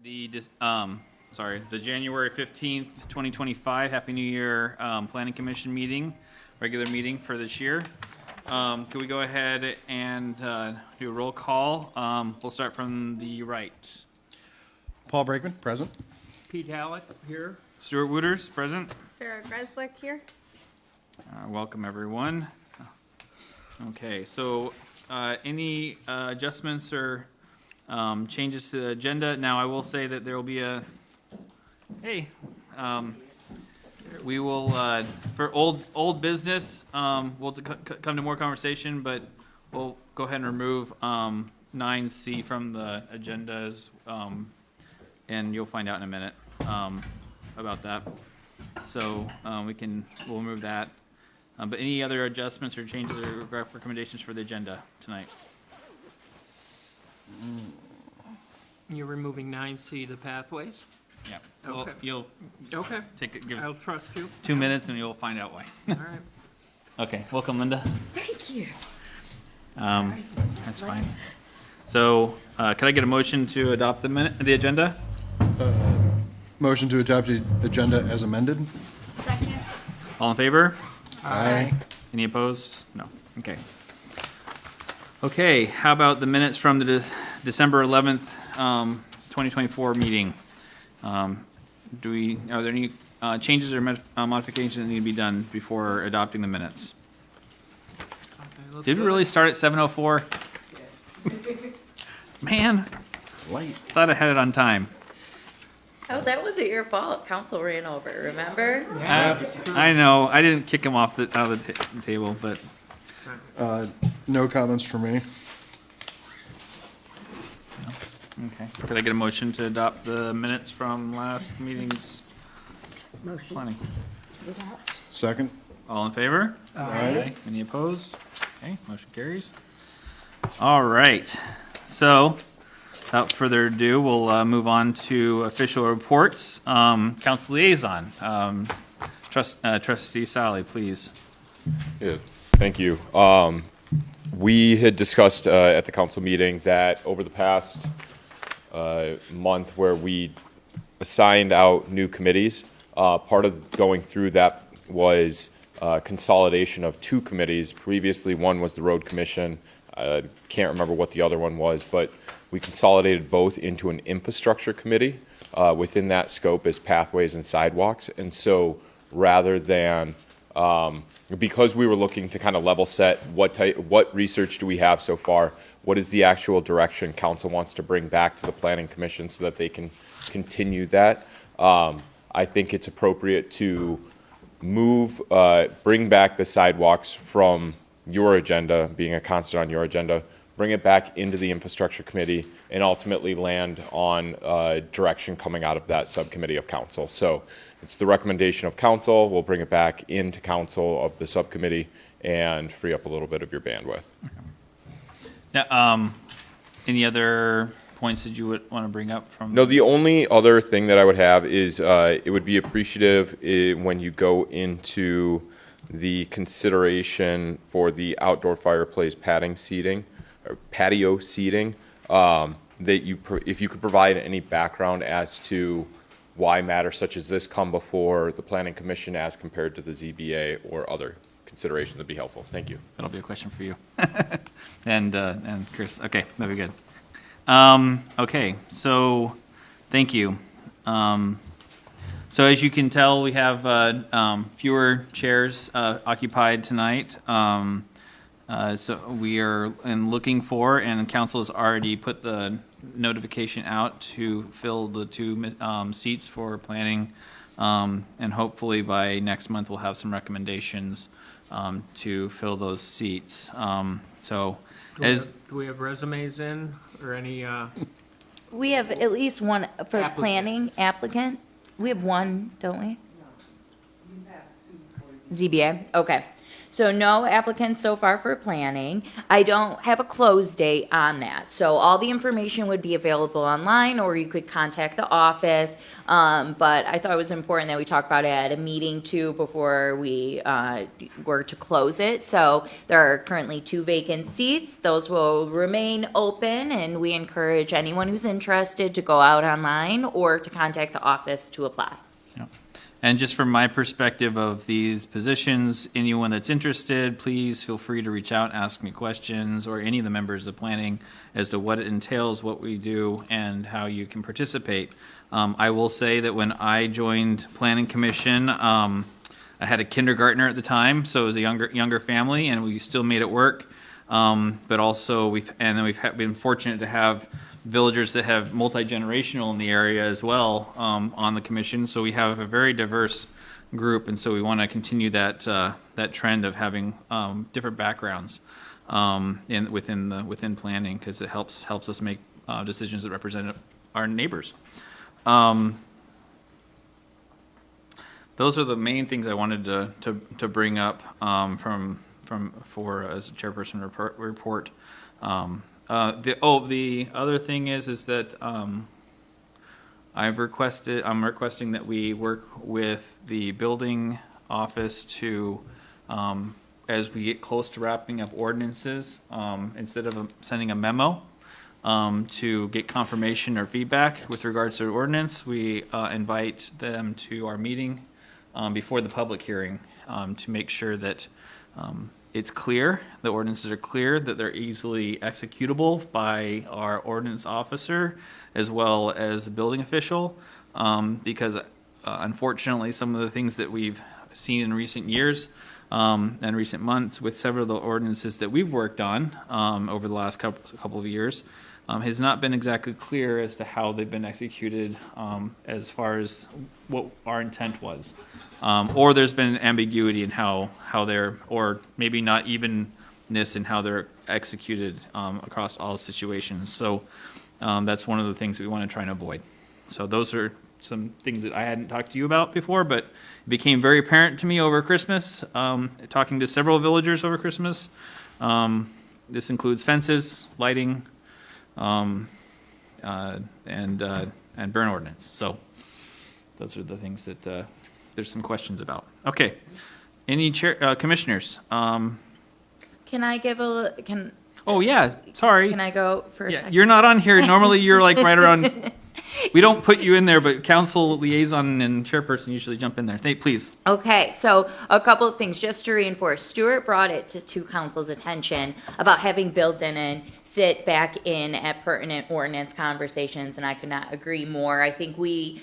the January 15th, 2025 Happy New Year Planning Commission meeting, regular meeting for this year. Can we go ahead and do a roll call? We'll start from the right. Paul Brakeman, present. Pete Halleck here. Stuart Wooters, present. Sarah Greslick here. Welcome, everyone. Okay, so any adjustments or changes to the agenda? Now, I will say that there will be we will, for old business, we'll come to more conversation, but we'll go ahead and remove 9C from the agendas, and you'll find out in a minute about that. So we'll remove that. But any other adjustments or changes or recommendations for the agenda tonight? You're removing 9C, the pathways? Yeah. Well, Okay. you'll Okay, give I'll us trust you. 2 minutes and you'll find out why. All right. Okay, welcome, Linda. Thank you. That's fine. So, could I get a motion to adopt the agenda? Motion to adopt the agenda as amended. Second. All in favor? Aye. Any opposed? No. Okay. Okay, how about the minutes from the December 11th, 2024 meeting? Are there any changes or modifications that need to be done before adopting the minutes? Did we really start at 7:04? Man, Light. thought I had it on time. Oh, that wasn't your fault. Council ran over, remember? I know, I didn't kick him off out of the table, but No comments for me. okay. Could I get a motion to adopt the minutes from last meeting's Motion. planning? Second. All in favor? Aye. Any opposed? Okay, motion carries. All right, so without further ado, we'll move on to official reports. Council liaison, Trustee Sally, please. Yeah, thank you. We had discussed at the council meeting that over the past month where we assigned out new committees, part of going through that was consolidation of two committees. Previously, one was the road commission. I can't remember what the other one was, but we consolidated both into an infrastructure committee. Within that scope is pathways and sidewalks. And so rather than, because we were looking to kind of level set what research do we have so far, what is the actual direction council wants to bring back to the planning commission so that they can continue that. I think it's appropriate to bring back the sidewalks from your agenda, being a constant on your agenda, bring it back into the infrastructure committee, and ultimately land on direction coming out of that subcommittee of council. So it's the recommendation of council. We'll bring it back into council of the subcommittee and free up a little bit of your bandwidth. Now, any other points that you would want to bring up from? No, the only other thing that I would have is it would be appreciative when you go into the consideration for the outdoor fireplace patio seating, that if you could provide any background as to why matters such as this come before the planning commission as compared to the ZBA or other considerations, that'd be helpful. Thank you. That'll be a question for you. and Chris. Okay, that'd be good. Okay, so thank you. So as you can tell, we have fewer chairs occupied tonight. So we are looking for, and council has already put the notification out to fill the two seats for planning. And hopefully by next month, we'll have some recommendations to fill those seats. So Do we have resumes in or any, We have at least one for Applicants. planning applicant. We have one, don't we? ZBA, okay. So no applicants so far for planning. I don't have a close date on that. So all the information would be available online, or you could contact the office. But I thought it was important that we talk about it at a meeting too before we were to close it. So there are currently 2 vacant seats. Those will remain open, and we encourage anyone who's interested to go out online or to contact the office to apply. And just from my perspective of these positions, anyone that's interested, please feel free to reach out, ask me questions, or any of the members of planning as to what it entails, what we do, and how you can participate. I will say that when I joined Planning Commission, I had a kindergartner at the time, so it was a younger family, and we still made it work. But also we've been fortunate to have villagers that have multi-generational in the area as well on the commission. So we have a very diverse group, and so we want to continue that trend of having different backgrounds within planning, because it helps us make decisions that represent our neighbors. Those are the main things I wanted to bring up for as a chairperson report. The other thing is that I'm requesting that we work with the building office to, as we get close to wrapping up ordinances, instead of sending a memo, to get confirmation or feedback with regards to the ordinance, we invite them to our meeting before the public hearing, to make sure that it's clear, the ordinances are clear, that they're easily executable by our ordinance officer as well as the building official, because unfortunately some of the things that we've seen in recent years and recent months with several of the ordinances that we've worked on over the last couple of years has not been exactly clear as to how they've been executed, as far as what our intent was. Or there's been ambiguity in how they're, or maybe not evenness in how they're executed across all situations. So that's one of the things that we want to try and avoid. So those are some things that I hadn't talked to you about before, but it became very apparent to me over Christmas, talking to several villagers over Christmas. This includes fences, lighting, and burn ordinance. So those are the things that there's some questions about. Okay, any commissioners? Can I give Oh yeah, sorry. Can I go for a Yeah, second? you're not on here. Normally you're like right around. We don't put you in there, but council liaison and chairperson usually jump in there. Please. Okay, so a couple of things just to reinforce. Stuart brought it to council's attention about having Bill Denon sit back in at pertinent ordinance conversations, and I could not agree more. I think we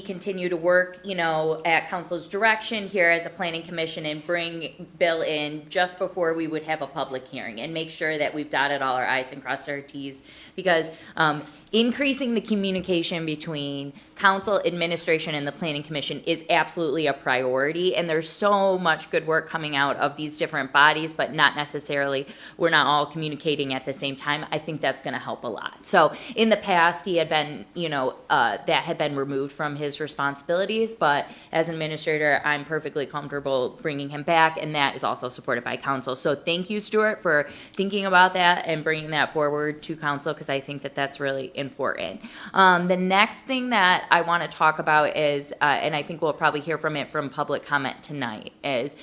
continue to work, at council's direction here as a planning commission and bring Bill in just before we would have a public hearing and make sure that we've dotted all our I's and crossed our T's, because increasing the communication between council, administration, and the planning commission is absolutely a priority, and there's so much good work coming out of these different bodies, but not necessarily, we're not all communicating at the same time. I think that's going to help a lot. So in the past, he had been, that had been removed from his responsibilities, but as an administrator, I'm perfectly comfortable bringing him back, and that is also supported by council. So thank you, Stuart, for thinking about that and bringing that forward to council, because I think that that's really important. The next thing that I want to talk about is, and I think we'll probably hear from it from public comment tonight, is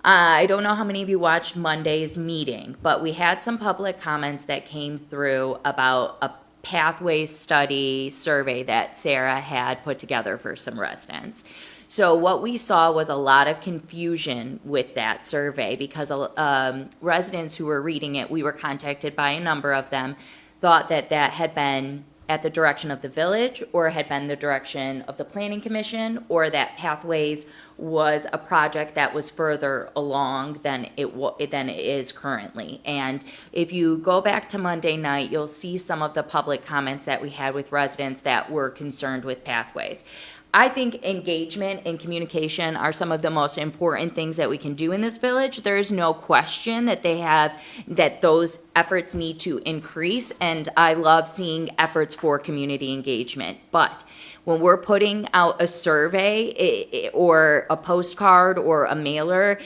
I don't know how many of you watched Monday's meeting, but we had some public comments that came through about a pathways study survey that Sarah had put together for some residents. So what we saw was a lot of confusion with that survey, because residents who were reading it, we were contacted by a number of them, thought that had been at the direction of the village, or had been the direction of the planning commission, or that Pathways was a project that was further along than it is currently. And if you go back to Monday night, you'll see some of the public comments that we had with residents that were concerned with Pathways. I think engagement and communication are some of the most important things that we can do in this village. There is no question that that those efforts need to increase, and I love seeing efforts for community engagement. But when we're putting out a survey or a postcard or a mailer,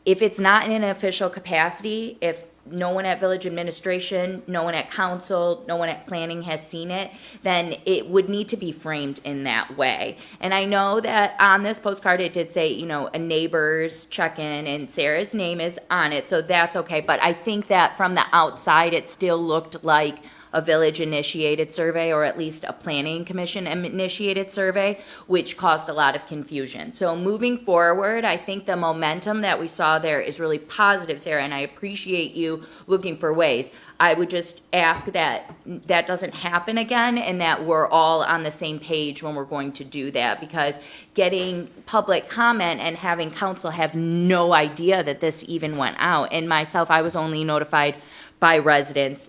if it's not in an official capacity, if no one at village administration, no one at council, no one at planning has seen it, then it would need to be framed in that way. And I know that on this postcard, it did say, a neighbor's check-in, and Sarah's name is on it, so that's okay. But I think that from the outside, it still looked like a village-initiated survey, or at least a planning commission-initiated survey, which caused a lot of confusion. So moving forward, I think the momentum that we saw there is really positive, Sarah, and I appreciate you looking for ways. I would just ask that that doesn't happen again, and that we're all on the same page when we're going to do that, because getting public comment and having council have no idea that this even went out. And myself, I was only notified by residents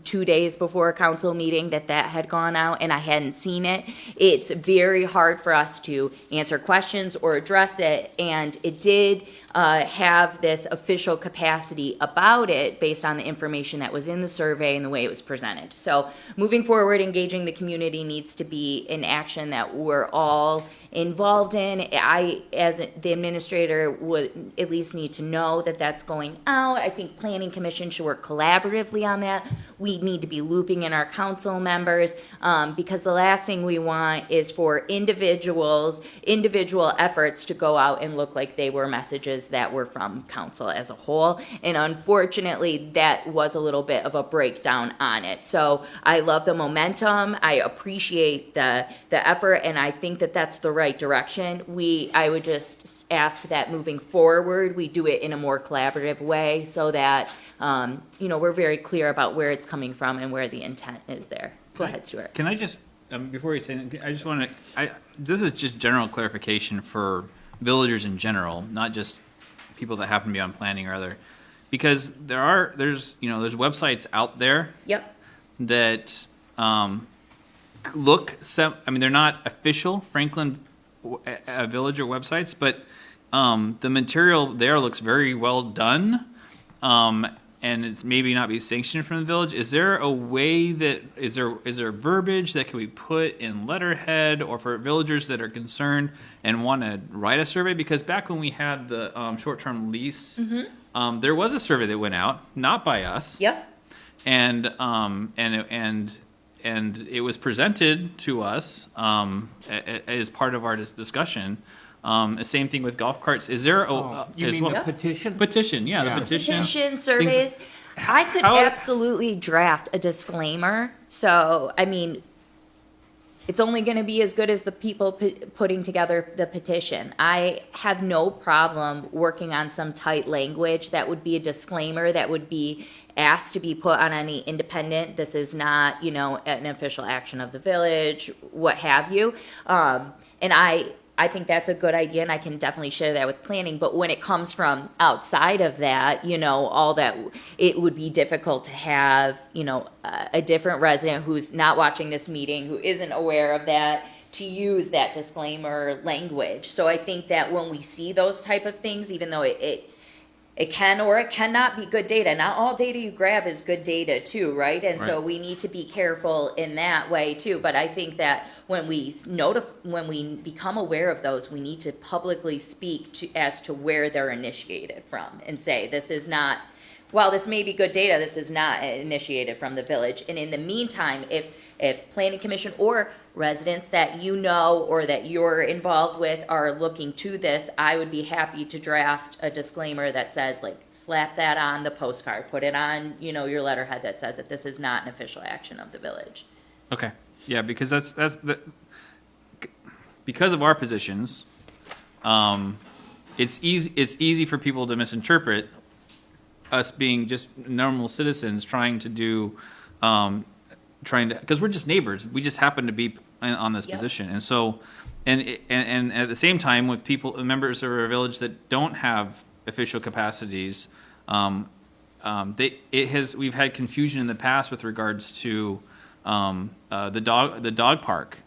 2 days before a council meeting that had gone out, and I hadn't seen it. It's very hard for us to answer questions or address it, and it did have this official capacity about it based on the information that was in the survey and the way it was presented. So moving forward, engaging the community needs to be an action that we're all involved in. I, as the administrator, would at least need to know that that's going out. I think Planning Commission should work collaboratively on that. We need to be looping in our council members, because the last thing we want is for individual efforts to go out and look like they were messages that were from council as a whole. And unfortunately, that was a little bit of a breakdown on it. So I love the momentum. I appreciate the effort, and I think that that's the right direction. I would just ask that moving forward, we do it in a more collaborative way, so that we're very clear about where it's coming from and where the intent is there. Go ahead, Stuart. Can I just, before you say anything, I just want to, this is just general clarification for villagers in general, not just people that happen to be on planning or other, because there's websites out there Yep. that they're not official Franklin Villager websites, but the material there looks very well done, and it's maybe not be sanctioned from the village. Is there a way that is there verbiage that can be put in letterhead, or for villagers that are concerned and want to write a survey? Because back when we had the short-term lease, there was a survey that went out, not by us. Yep. And it was presented to us as part of our discussion. The same thing with golf carts. Is there You as mean well? the petition? Petition? Yeah, Yeah. the petition. Petition surveys. I could How- absolutely draft a disclaimer. So, I mean, it's only going to be as good as the people putting together the petition. I have no problem working on some tight language that would be a disclaimer that would be asked to be put on any independent. This is not, an official action of the village, what have you. And I think that's a good idea, and I can definitely share that with planning. But when it comes from outside of that, all that, it would be difficult to have, a different resident who's not watching this meeting, who isn't aware of that, to use that disclaimer language. So I think that when we see those type of things, even though it can or it cannot be good data. Not all data you grab is good data too, right? And so we need to be careful in that way too. But I think that when we become aware of those, we need to publicly speak as to where they're initiated from, and say this is not, while this may be good data, this is not initiated from the village. And in the meantime, if planning commission or residents that or that you're involved with are looking to this, I would be happy to draft a disclaimer that says, slap that on the postcard, put it on, your letterhead that says that this is not an official action of the village. Okay. Yeah, because because of our positions, it's easy for people to misinterpret us being just normal citizens trying to because we're just neighbors. We just happen to be on this position, and so, and at the same time, with members of our village that don't have official capacities, we've had confusion in the past with regards to the dog park,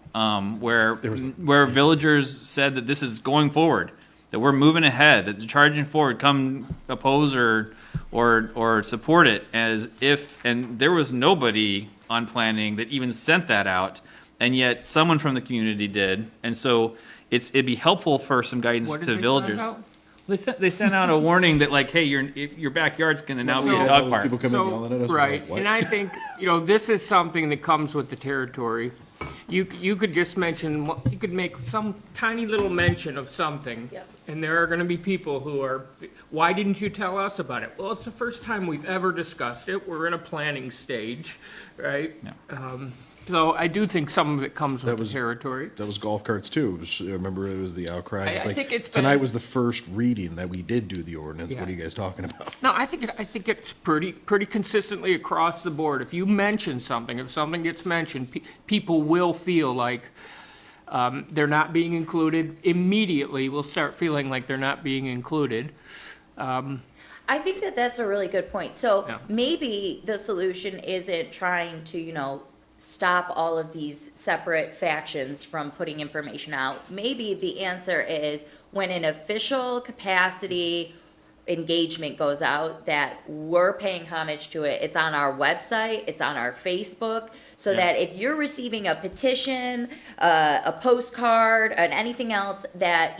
where villagers said that this is going forward, that we're moving ahead, that they're charging forward, come oppose or support it, as if, and there was nobody on planning that even sent that out, and yet someone from the community did. And so it'd be helpful for some guidance What did to they villagers. send out? They sent out a warning that like, hey, your backyard's gonna now be a So- dog park. People come in yelling at us. we're Right, like, what? and I think, this is something that comes with the territory. You could just mention, you could make some tiny little mention of something. Yep. And there are gonna be people who are, why didn't you tell us about it? Well, it's the first time we've ever discussed it. We're in a planning stage, right? Yeah. So I do think some of it comes with the was- territory. That was golf carts too. I remember it was the outcry. It's I like, think it's tonight been- was the first reading that we did do the ordinance. Yeah. What are you guys talking about? No, I think it's pretty consistently across the board. If you mention something, if something gets mentioned, people will feel like they're not being included. Immediately, will start feeling like they're not being included. I think that that's a really good point. So Yeah. maybe the solution isn't trying to, stop all of these separate factions from putting information out. Maybe the answer is when an official capacity engagement goes out that we're paying homage to it. It's on our website, it's on our Facebook, so Yeah. that if you're receiving a petition, a postcard, and anything else that,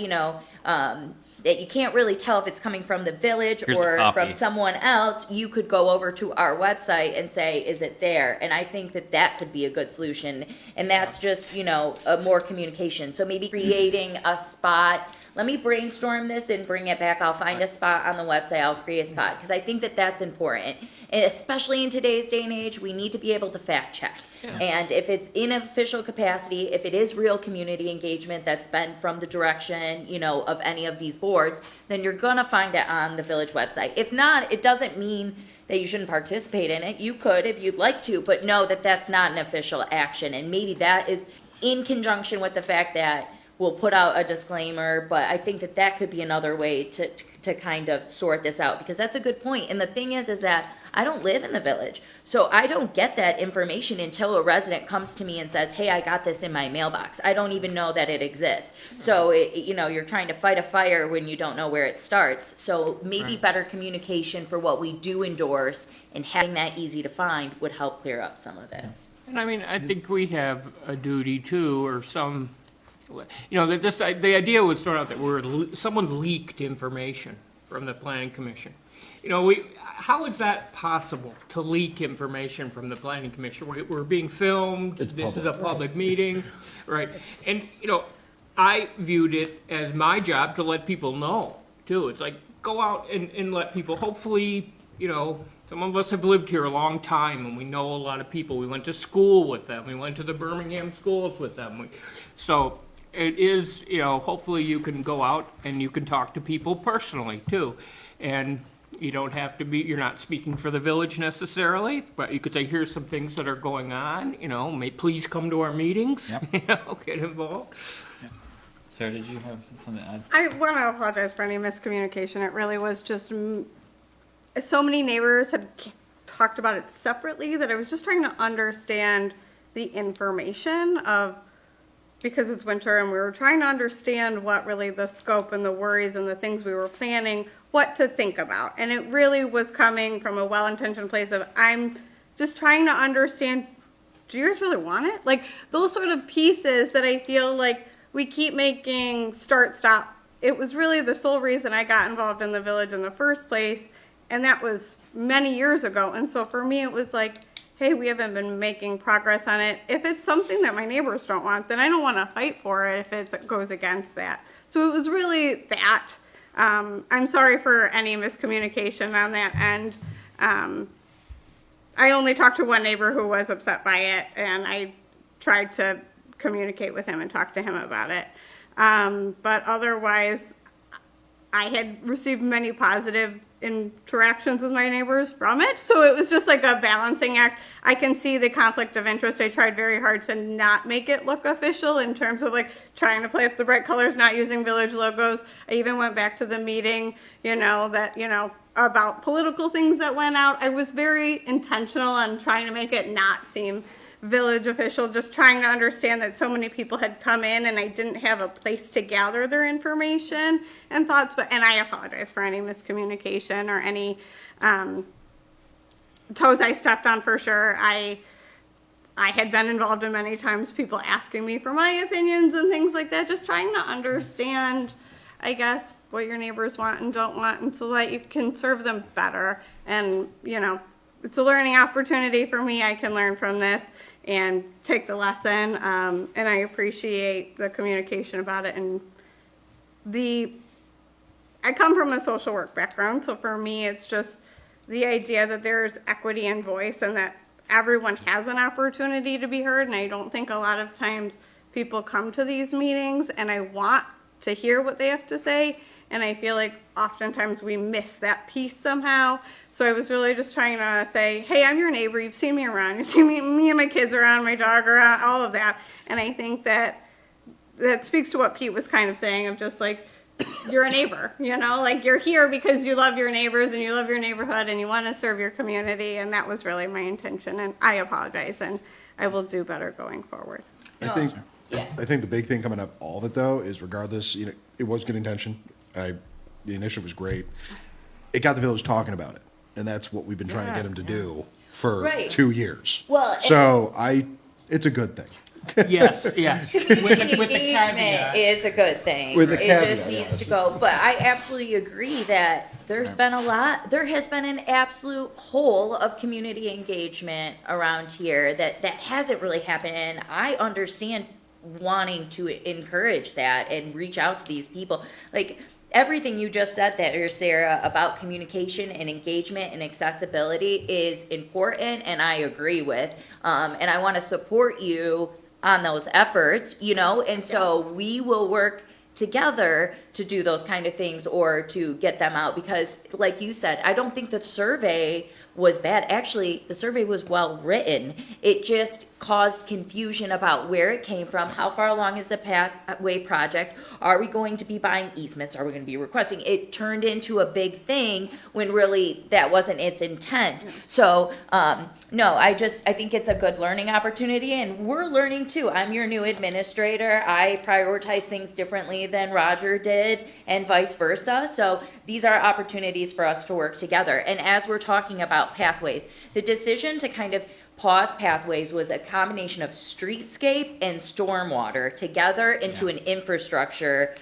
that you can't really tell if it's coming from the village Here's a or copy. from someone else, you could go over to our website and say, is it there? And I think that that could be a good solution. And that's just, a more communication. So maybe creating a spot. Let me brainstorm this and bring it back. I'll find a spot on the website. I'll create a spot because I think that that's important. And especially in today's day and age, we need to be able to fact check. And if it's in official capacity, if it is real community engagement that's been from the direction, of any of these boards, then you're gonna find it on the village website. If not, it doesn't mean that you shouldn't participate in it. You could if you'd like to, but know that that's not an official action. And maybe that is in conjunction with the fact that we'll put out a disclaimer, but I think that that could be another way to kind of sort this out, because that's a good point. And the thing is that I don't live in the village, so I don't get that information until a resident comes to me and says, hey, I got this in my mailbox. I don't even know that it exists. So, you're trying to fight a fire when you don't know where it starts. So maybe Right. better communication for what we do endorse and having that easy to find would help clear up some of this. And I think we have a duty too, or some, that the idea was thrown out that someone leaked information from the planning commission. How is that possible, to leak information from the planning commission? We're being filmed, It's this is a public meeting, right? And, I viewed it as my job to let people know, too. It's like, go out and let people, hopefully, some of us have lived here a long time, and we know a lot of people. We went to school with them. We went to the Birmingham schools with them. So it is, hopefully you can go out and you can talk to people personally, too. And you don't have to you're not speaking for the village necessarily, but you could say, here's some things that are going on, please come to our meetings, Yep. get involved. Sarah, did you have something to add? I want to apologize for any miscommunication. It really was just so many neighbors had talked about it separately that I was just trying to understand the information of, because it's winter and we were trying to understand what really the scope and the worries and the things we were planning, what to think about. And it really was coming from a well-intentioned place of, I'm just trying to understand, do you guys really want it? Like those sort of pieces that I feel like we keep making start, stop. It was really the sole reason I got involved in the village in the first place. And that was many years ago. And so for me, it was like, hey, we haven't been making progress on it. If it's something that my neighbors don't want, then I don't want to fight for it if it goes against that. So it was really that. I'm sorry for any miscommunication on that end. I only talked to one neighbor who was upset by it, and I tried to communicate with him and talk to him about it. But otherwise, I had received many positive interactions with my neighbors from it. So it was just like a balancing act. I can see the conflict of interest. I tried very hard to not make it look official in terms of like trying to play up the bright colors, not using village logos. I even went back to the meeting, about political things that went out. I was very intentional on trying to make it not seem village official, just trying to understand that so many people had come in and I didn't have a place to gather their information and thoughts, and I apologize for any miscommunication or any toes I stepped on for sure. I had been involved in many times people asking me for my opinions and things like that, just trying to understand I guess, what your neighbors want and don't want, and so that you can serve them better. And, you know, it's a learning opportunity for me. I can learn from this and take the lesson. And I appreciate the communication about it. And I come from a social work background, so for me, it's just the idea that there's equity and voice and that everyone has an opportunity to be heard. And I don't think a lot of times people come to these meetings and I want to hear what they have to say. And I feel like oftentimes we miss that piece somehow. So I was really just trying to say, hey, I'm your neighbor. You've seen me around. You've seen me and my kids around, my dog around, all of that. And I think that speaks to what Pete was kind of saying of just like, you're a neighbor, you know, like you're here because you love your neighbors and you love your neighborhood and you want to serve your community. And that was really my intention. And I apologize and I will do better going forward. I think, Yeah. I think the big thing coming up all of it though is regardless, you know, it was good intention. The initiative was great. It got the village talking about it. And that's what we've been trying to get them to do for Right. 2 years. Well, and- So it's a good thing. Yes, yes. Community With the engagement caveat. is a good thing. With the It just caveat, needs to yes. go. But I absolutely agree that there has been an absolute hole of community engagement around here that hasn't really happened. And I understand wanting to encourage that and reach out to these people. Like, everything you just said there, Sarah, about communication and engagement and accessibility is important, and I agree with. And I want to support you on those efforts, you know, and so we will work together to do those kind of things or to get them out because, like you said, I don't think the survey was bad. Actually, the survey was well written. It just caused confusion about where it came from, how far along is the pathway project, are we going to be buying easements, are we going to be requesting. It turned into a big thing when really that wasn't its intent. So no, I think it's a good learning opportunity, and we're learning too. I'm your new administrator. I prioritize things differently than Roger did and vice versa. So these are opportunities for us to work together. And as we're talking about pathways, the decision to kind of pause pathways was a combination of streetscape and stormwater together into an infrastructure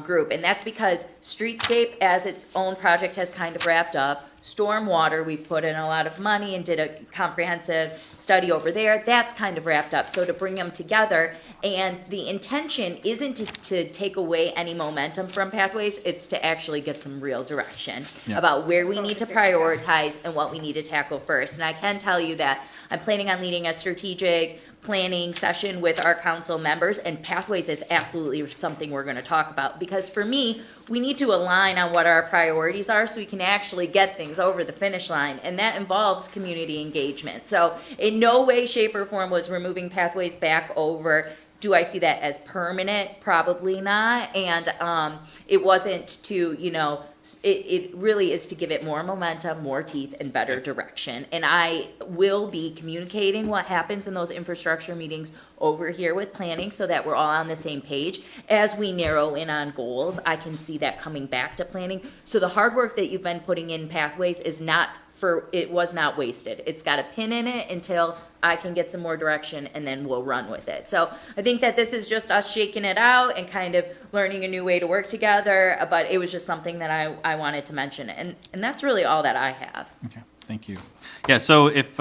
group. And that's because streetscape as its own project has kind of wrapped up. Stormwater, we've put in a lot of money and did a comprehensive study over there. That's kind of wrapped up. So to bring them together, and the intention isn't to take away any momentum from pathways, it's to actually get some real direction about where we need to prioritize and what we need to tackle first. And I can tell you that I'm planning on leading a strategic planning session with our council members, and pathways is absolutely something we're going to talk about, because for me, we need to align on what our priorities are so we can actually get things over the finish line, and that involves community engagement. So in no way, shape, or form was removing pathways back over. Do I see that as permanent? Probably not. And it wasn't to, you know, it really is to give it more momentum, more teeth, and better direction. And I will be communicating what happens in those infrastructure meetings over here with planning so that we're all on the same page. As we narrow in on goals, I can see that coming back to planning. So the hard work that you've been putting in pathways it was not wasted. It's got a pin in it until I can get some more direction, and then we'll run with it. So I think that this is just us shaking it out and kind of learning a new way to work together, but it was just something that I wanted to mention, and that's really all that I have. Okay, thank you. Yeah, so if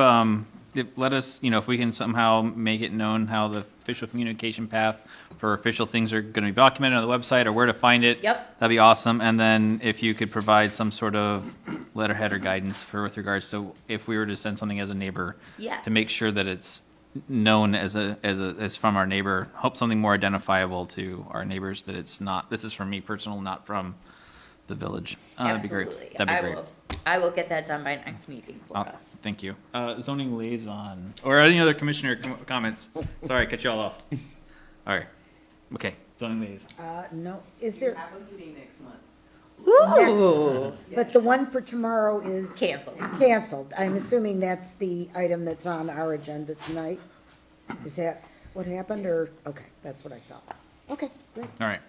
let us, you know, if we can somehow make it known how the official communication path for official things are going to be documented on the website or where to find it. Yep. That'd be awesome. And then if you could provide some sort of letterhead or guidance with regards to if we were to send something as a neighbor. Yes. To make sure that it's known as from our neighbor, hope something more identifiable to our neighbors, that it's not, this is from me personal, not from the village. That'd be great. Absolutely. That'd be great. I will get that done by next meeting for us. Thank you. Zoning liaison, or any other commissioner comments? Sorry, I cut you all off. All right. Okay, zoning liaison. No, is there, Have a meeting next month. Ooh. but the one for tomorrow is Canceled. canceled. I'm assuming that's the item that's on our agenda tonight? Is that what happened, or, okay, that's what I thought. Okay, great. All right.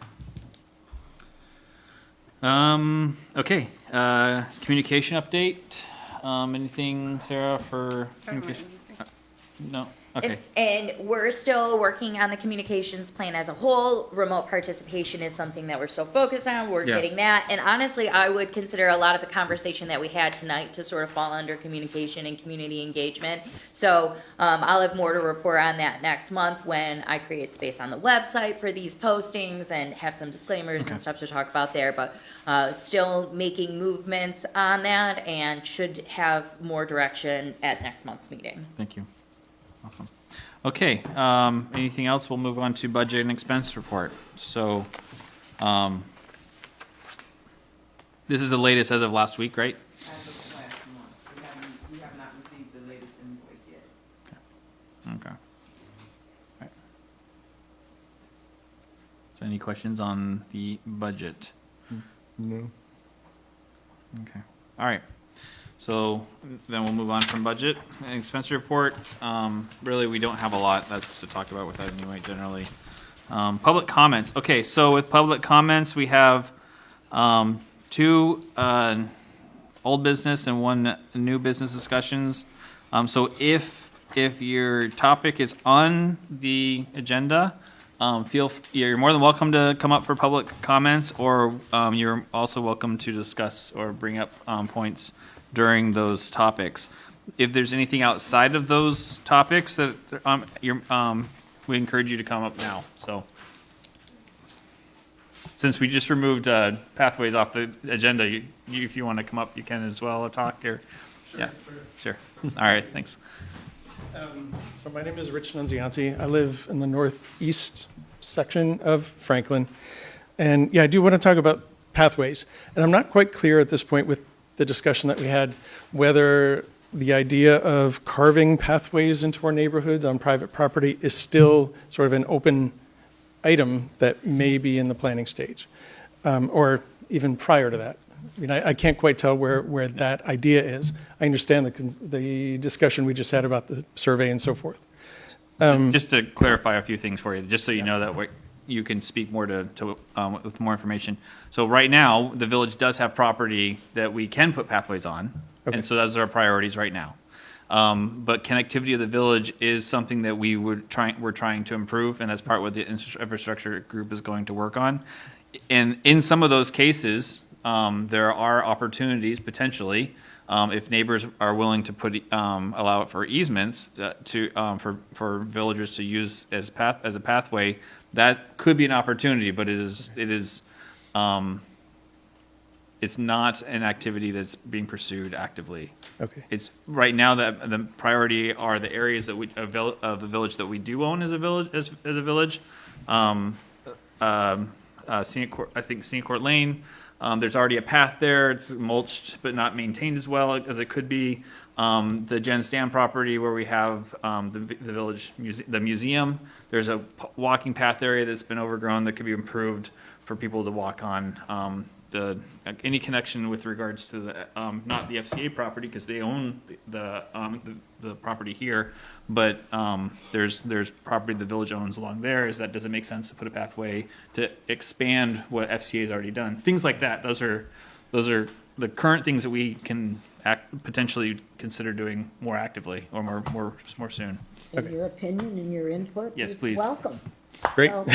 Okay, communication update. Anything, Sarah, for communication? No? Okay. And we're still working on the communications plan as a whole. Remote participation is something that we're still focused on. We're Yeah. getting that. And honestly, I would consider a lot of the conversation that we had tonight to sort of fall under communication and community engagement. So I'll have more to report on that next month when I create space on the website for these postings and have some disclaimers and stuff to talk about there. But still making movements on that and should have more direction at next month's meeting. Thank you. Awesome. Okay, anything else? We'll move on to budget and expense report. So, this is the latest as of last week, right? As of last month. We have not received the latest invoice yet. Okay. Right. So any questions on the budget? No. Okay, all right. So then we'll move on from budget and expense report. Really, we don't have a lot that's to talk about with that anyway, generally. Public comments. Okay, so with public comments, we have two old business and one new business discussions. So if your topic is on the agenda, you're more than welcome to come up for public comments, or you're also welcome to discuss or bring up points during those topics. If there's anything outside of those topics that we encourage you to come up now. So since we just removed pathways off the agenda, if you want to come up, you can as well, or talk here. Yeah, sure. All right, thanks. So my name is Rich Nunzianti. I live in the northeast section of Franklin. And yeah, I do want to talk about pathways. And I'm not quite clear at this point with the discussion that we had, whether the idea of carving pathways into our neighborhoods on private property is still sort of an open item that may be in the planning stage, or even prior to that. I mean, I can't quite tell where that idea is. I understand the discussion we just had about the survey and so forth. Just to clarify a few things for you, just so you know that you can speak more with more information. So right now, the village does have property that we can put pathways on, and so those are our priorities right now. But connectivity of the village is something that we're trying to improve, and that's part of what the infrastructure group is going to work on. And in some of those cases, there are opportunities potentially, if neighbors are willing to allow it for easements for villagers to use as a pathway. That could be an opportunity, but it's not an activity that's being pursued actively. Okay. It's right now that the priority are the areas of the village that we do own as a village. Scenic Court Lane. There's already a path there. It's mulched but not maintained as well as it could be. The Jen Stam property where we have the museum. There's a walking path area that's been overgrown that could be improved for people to walk on. Any connection with regards to the not the FCA property because they own the property here, but there's property the village owns along there. Does it make sense to put a pathway to expand what FCA has already done? Things like that. Those are the current things that we can potentially consider doing more actively or more soon. And your opinion and your input Yes, is please. welcome. Great. So,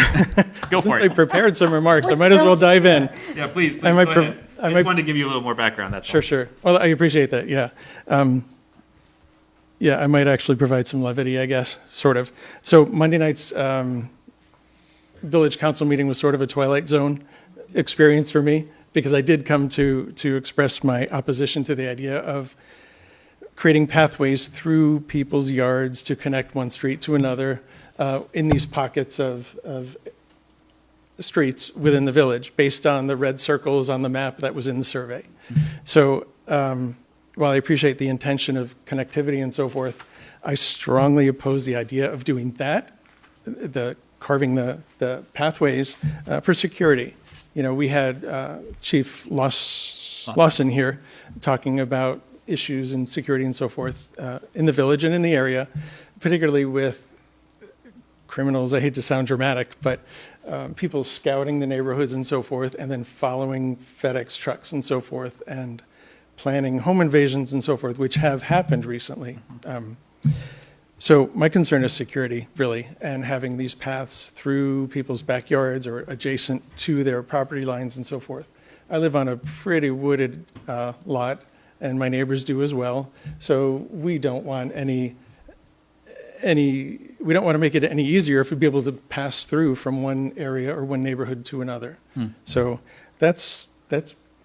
Go for I it. prepared some remarks. I might as well dive in. Yeah, please. I might go prov- ahead. I I might- just wanted to give you a little more background. That's Sure, all. sure. Well, I appreciate that, yeah. Yeah, I might actually provide some levity, I guess, sort of. So Monday night's village council meeting was sort of a Twilight Zone experience for me because I did come to express my opposition to the idea of creating pathways through people's yards to connect one street to another in these pockets of streets within the village based on the red circles on the map that was in the survey. So while I appreciate the intention of connectivity and so forth, I strongly oppose the idea of doing that, carving the pathways for security. You know, we had Chief Lawson here talking about issues in security and so forth in the village and in the area, particularly with criminals. I hate to sound dramatic, but people scouting the neighborhoods and so forth, and then following FedEx trucks and so forth, and planning home invasions and so forth, which have happened recently. So my concern is security, really, and having these paths through people's backyards or adjacent to their property lines and so forth. I live on a pretty wooded lot, and my neighbors do as well. So we don't want we don't want to make it any easier if we'd be able to pass through from one area or one neighborhood to another. So that's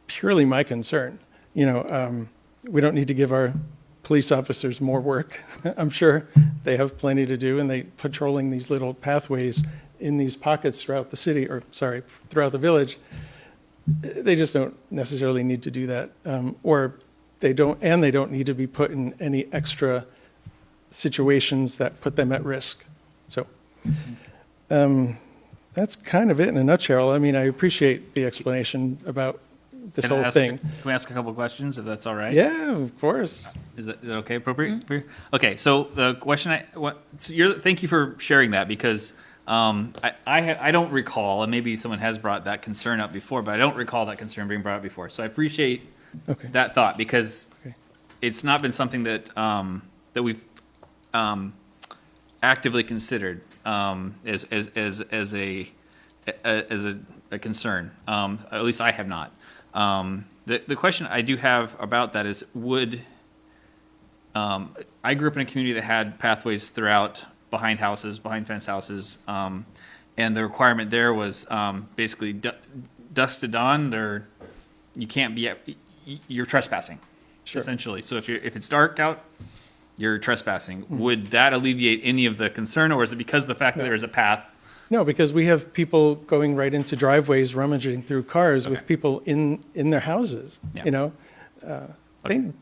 purely my concern. You know, we don't need to give our police officers more work. I'm sure they have plenty to do, and they patrolling these little pathways in these pockets throughout the city, or sorry, throughout the village. They just don't necessarily need to do that, or they don't need to be put in any extra situations that put them at risk. So that's kind of it in a nutshell. I mean, I appreciate the explanation about this Can I whole ask- thing. Can we ask a couple questions, if that's all right? Yeah, of course. Is that okay, appropriate? for you? Okay, so the question thank you for sharing that, because I don't recall, and maybe someone has brought that concern up before, but I don't recall that concern being brought up before. So I appreciate Okay. that thought, because Okay. it's not been something that that we've actively considered as a concern. At least I have not. The question I do have about that is, I grew up in a community that had pathways throughout, behind fence houses, and the requirement there was basically dusk to dawn, or you can't be you're trespassing, essentially. So if it's dark out, you're trespassing. Would that alleviate any of the concern, or is it because of the fact that there is a path? No, because we have people going right into driveways, rummaging through cars with people in their houses, Yeah. you know?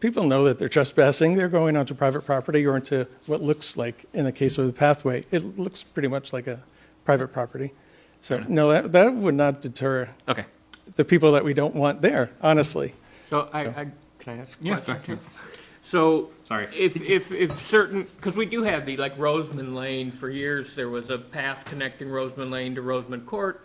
People know that they're trespassing. They're going onto private property or into what looks like, in the case of the pathway, it looks pretty much like a private property. So, no, that would not deter Okay. the people that we don't want there, honestly. So can I ask a Yeah, question? go So, Sorry. if certain, because we do have like Roseman Lane, for years, there was a path connecting Roseman Lane to Roseman Court.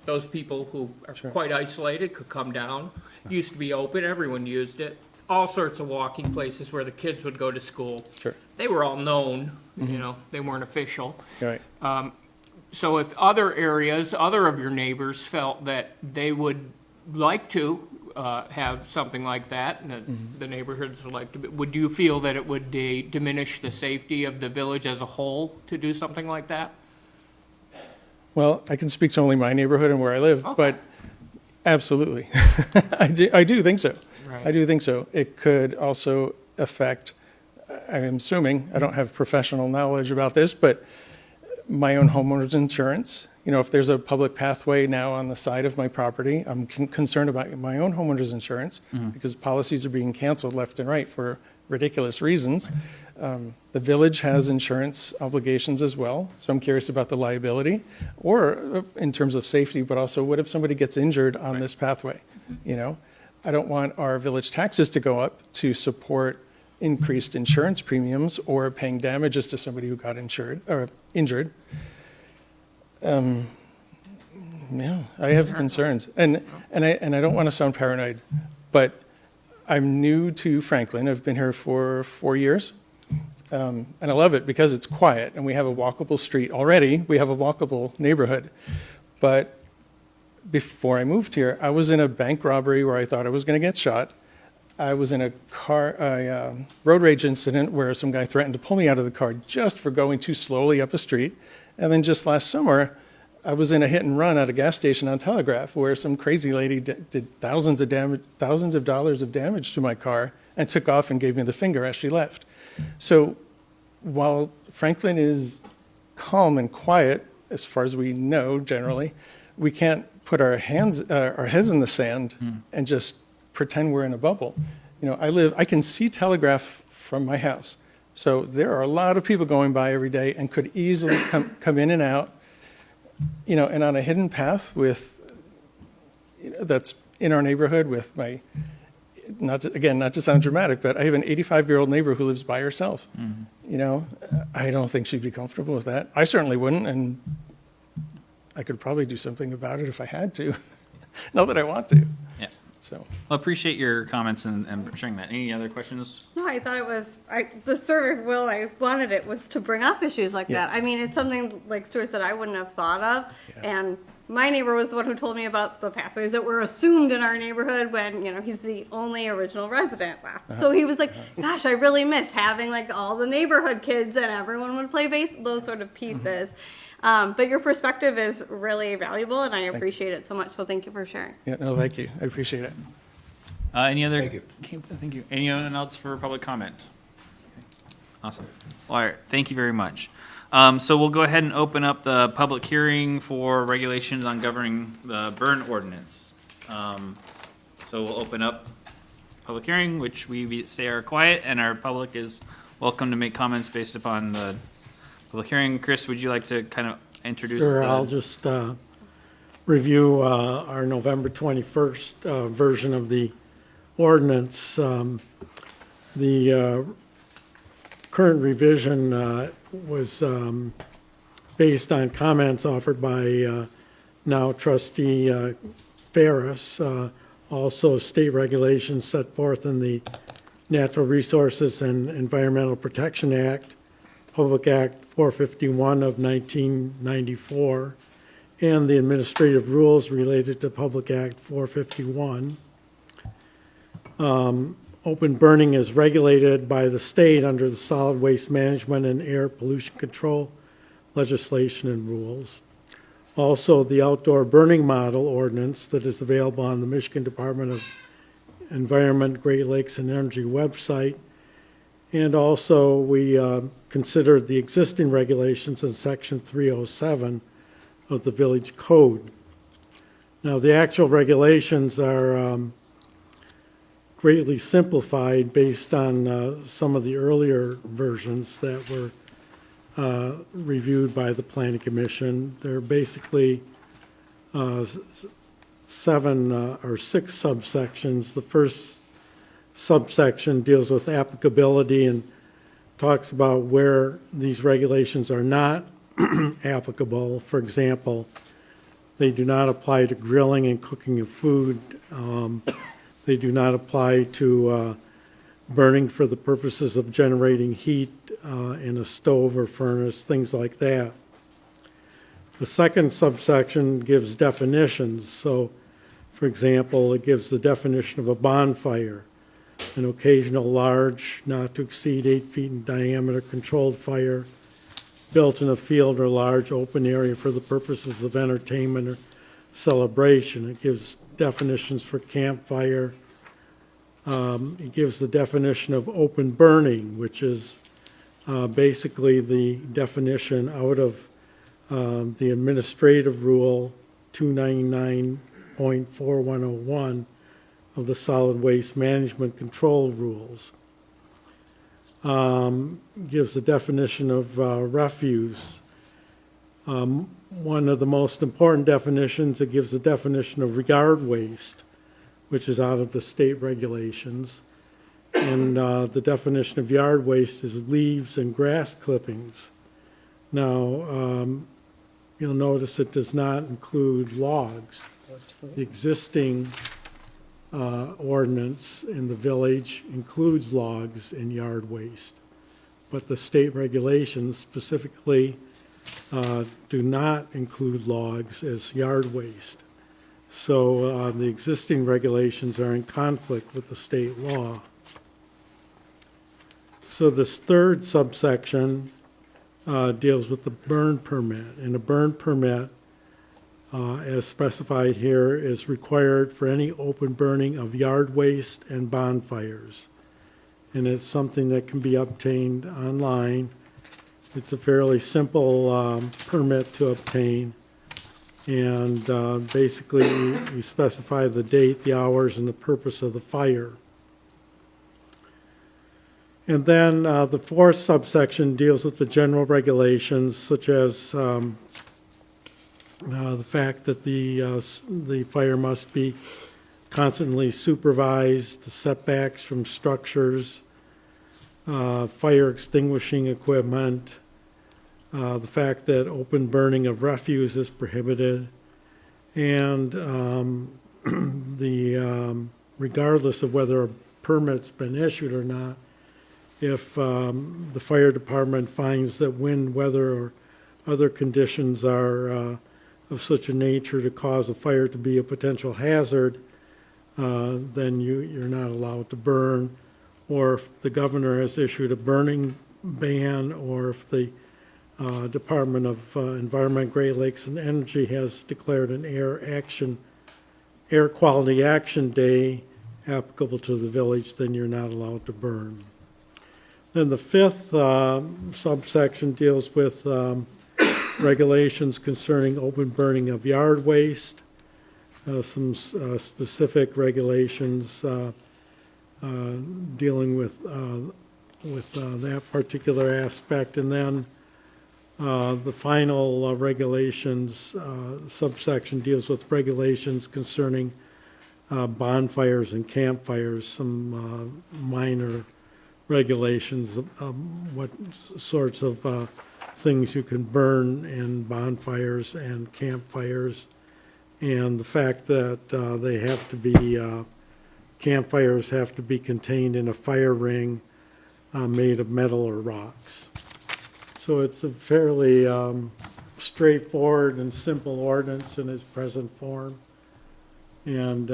Those people who are quite isolated could come down. Used to be open, everyone used it. All sorts of walking places where the kids would go to school. Sure. They were all known, you know, they weren't official. Right. So if other areas, other of your neighbors felt that they would like to have something like that, and the neighborhoods would like to, would you feel that it would diminish the safety of the village as a whole to do something like that? Well, I can speak to only my neighborhood and where I live, Okay. but absolutely. I do think so. Right. I do think so. It could also affect, I'm assuming, I don't have professional knowledge about this, but my own homeowner's insurance. You know, if there's a public pathway now on the side of my property, I'm concerned about my own homeowner's insurance because policies are being canceled left and right for ridiculous reasons. The village has insurance obligations as well, so I'm curious about the liability, or in terms of safety, but also what if somebody gets injured on this pathway? You know, I don't want our village taxes to go up to support increased insurance premiums or paying damages to somebody who got insured or injured. Yeah, I have concerns, and I don't want to sound paranoid, but I'm new to Franklin. I've been here for 4 years, and I love it because it's quiet and we have a walkable street already. We have a walkable neighborhood, but before I moved here, I was in a bank robbery where I thought I was going to get shot. I was in a road rage incident where some guy threatened to pull me out of the car just for going too slowly up a street. And then just last summer, I was in a hit and run at a gas station on Telegraph where some crazy lady did thousands of dollars of damage to my car and took off and gave me the finger as she left. So while Franklin is calm and quiet, as far as we know generally, we can't put our heads in the sand and just pretend we're in a bubble. You know, I can see Telegraph from my house. So there are a lot of people going by every day and could easily come in and out, you know, and on a hidden path with, you know, that's in our neighborhood with my, not to sound dramatic, but I have an 85-year-old neighbor who lives by herself. You know, I don't think she'd be comfortable with that. I certainly wouldn't, and I could probably do something about it if I had to. Not that I want to. Yeah. So, Well, appreciate your comments and sharing that. Any other questions? No, I thought it was, the sort of will I wanted it was to bring up issues like that. I mean, it's something like Stuart said I wouldn't have thought of. And my neighbor was the one who told me about the pathways that were assumed in our neighborhood when, he's the only original resident left. So he was like, gosh, I really miss having like all the neighborhood kids and everyone would play those sort of pieces. But your perspective is really valuable and I appreciate it so much. So thank you for sharing. Yeah, no, thank you. I appreciate it. Any other? Thank you. Thank you. Anyone else for public comment? Awesome. All right. Thank you very much. So we'll go ahead and open up the public hearing for regulations on governing the burn ordinance. So we'll open up public hearing, which we say are quiet, and our public is welcome to make comments based upon the public hearing. Chris, would you like to kind of introduce? Sure, I'll just review our November 21st version of the ordinance. The current revision was based on comments offered by now trustee Ferris, also state regulations set forth in the Natural Resources and Environmental Protection Act, Public Act 451 of 1994, and the administrative rules related to Public Act 451. Open burning is regulated by the state under the solid waste management and air pollution control legislation and rules. Also, the outdoor burning model ordinance that is available on the Michigan Department of Environment, Great Lakes and Energy website. And also, we considered the existing regulations in Section 307 of the Village Code. Now, the actual regulations are greatly simplified based on some of the earlier versions that were reviewed by the Planning Commission. They're basically 7 or 6 subsections. The first subsection deals with applicability and talks about where these regulations are not applicable. For example, they do not apply to grilling and cooking of food. They do not apply to burning for the purposes of generating heat in a stove or furnace, things like that. The second subsection gives definitions. So, for example, it gives the definition of a bonfire, an occasional large, not to exceed 8 feet in diameter, controlled fire built in a field or large open area for the purposes of entertainment or celebration. It gives definitions for campfire. It gives the definition of open burning, which is basically the definition out of the administrative rule 299.4101 of the solid waste management control rules. Gives the definition of refuse. One of the most important definitions, it gives the definition of yard waste, which is out of the state regulations. And the definition of yard waste is leaves and grass clippings. Now, you'll notice it does not include logs. The existing ordinance in the village includes logs and yard waste, but the state regulations specifically do not include logs as yard waste. So the existing regulations are in conflict with the state law. So this third subsection deals with the burn permit, and a burn permit, as specified here, is required for any open burning of yard waste and bonfires. And it's something that can be obtained online. It's a fairly simple permit to obtain. And basically, you specify the date, the hours, and the purpose of the fire. And then the fourth subsection deals with the general regulations, such as the fact that the fire must be constantly supervised, the setbacks from structures, fire extinguishing equipment, the fact that open burning of refuse is prohibited, and regardless of whether a permit's been issued or not, if the fire department finds that wind, weather, or other conditions are of such a nature to cause a fire to be a potential hazard, then you're not allowed to burn. Or if the governor has issued a burning ban, or if the Department of Environment, Great Lakes, and Energy has declared an air quality action day applicable to the village, then you're not allowed to burn. Then the fifth subsection deals with regulations concerning open burning of yard waste, some specific regulations dealing with that particular aspect. And then the final regulations subsection deals with regulations concerning bonfires and campfires, some minor regulations of what sorts of things you can burn in bonfires and campfires, and the fact that they have to be, campfires have to be contained in a fire ring made of metal or rocks. So it's a fairly straightforward and simple ordinance in its present form. And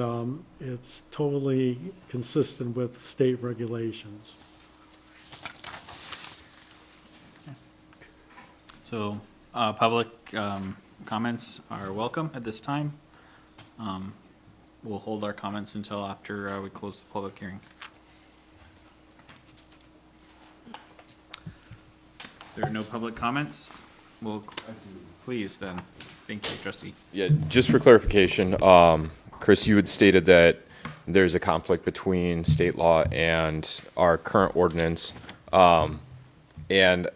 it's totally consistent with state regulations. So, public comments are welcome at this time. We'll hold our comments until after we close the public hearing. If there are no public comments, we'll, please then. Thank you, trustee. Yeah, just for clarification, Chris, you had stated that there's a conflict between state law and our current ordinance. And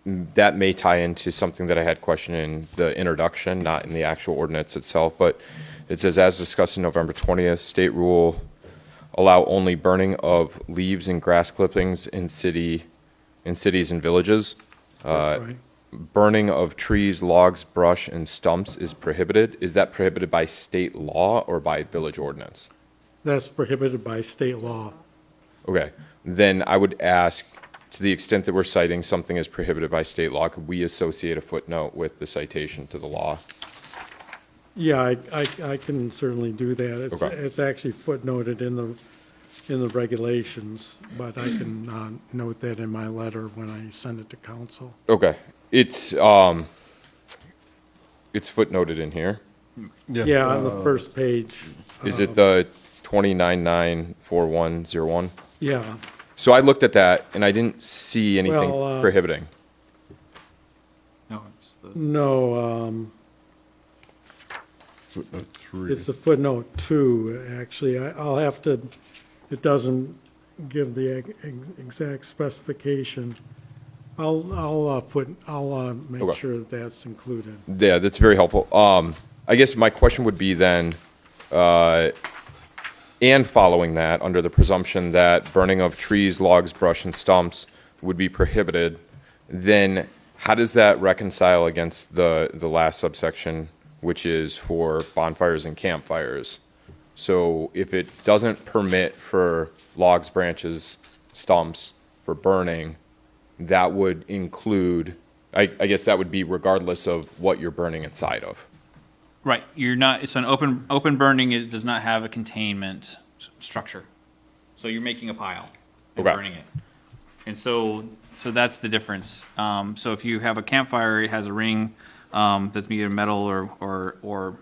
that may tie into something that I had questioned in the introduction, not in the actual ordinance itself, but it says, as discussed in November 20th, state rule allow only burning of leaves and grass clippings in cities and villages. That's right. Burning of trees, logs, brush, and stumps is prohibited. Is that prohibited by state law or by village ordinance? That's prohibited by state law. Okay, then I would ask, to the extent that we're citing something as prohibited by state law, could we associate a footnote with the citation to the law? Yeah, I can certainly do that. Okay. It's actually footnoted in the regulations, but I can note that in my letter when I send it to council. Okay, it's footnoted in here. Yeah, on the first page. Is it the 2994101? Yeah, So I looked at that and I didn't see anything Well, prohibiting. No, it's the. no, Footnote 3. it's the footnote 2, actually. I'll have to, it doesn't give the exact specification. I'll make Okay. sure that that's included. Yeah, that's very helpful. I guess my question would be then, and following that, under the presumption that burning of trees, logs, brush, and stumps would be prohibited, then how does that reconcile against the last subsection, which is for bonfires and campfires? So if it doesn't permit for logs, branches, stumps for burning, that would include, I guess that would be regardless of what you're burning inside of. Right, you're not, so an open burning, it does not have a containment structure. So you're making a pile and Okay. burning it. And so that's the difference. So if you have a campfire, it has a ring that's made of metal or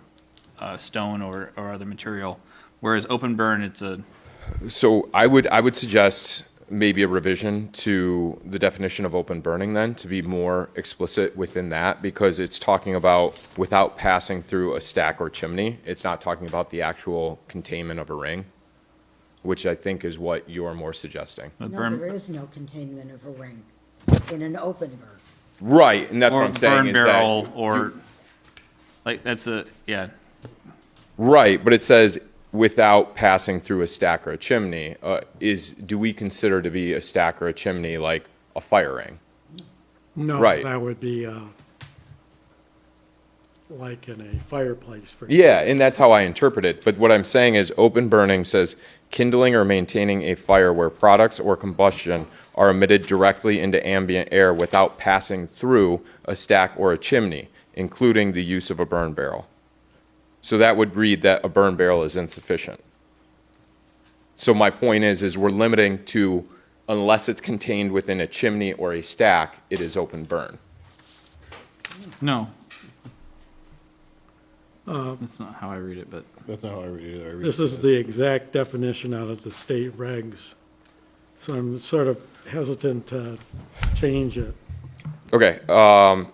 stone or other material. Whereas open burn, it's a, So I would suggest maybe a revision to the definition of open burning then, to be more explicit within that, because it's talking about without passing through a stack or chimney. It's not talking about the actual containment of a ring, which I think is what you're more suggesting. a No, burn, there is no containment of a ring in an open burn. Right, and that's or what a I'm saying burn is barrel, that. or, like, that's a, yeah. Right, but it says without passing through a stack or a chimney. Do we consider to be a stack or a chimney like a fire ring? No, Right. that would be, like in a fireplace, for Yeah, and that's how I interpret it. But what I'm saying is open burning says kindling or maintaining a fire where products or combustion are emitted directly into ambient air without passing through a stack or a chimney, including the use of a burn barrel. So that would read that a burn barrel is insufficient. So my point is we're limiting to, unless it's contained within a chimney or a stack, it is open burn. No. That's not how I read it, but That's not how I read it either. I read This is the exact definition out of the state regs. So I'm sort of hesitant to change it. Okay, not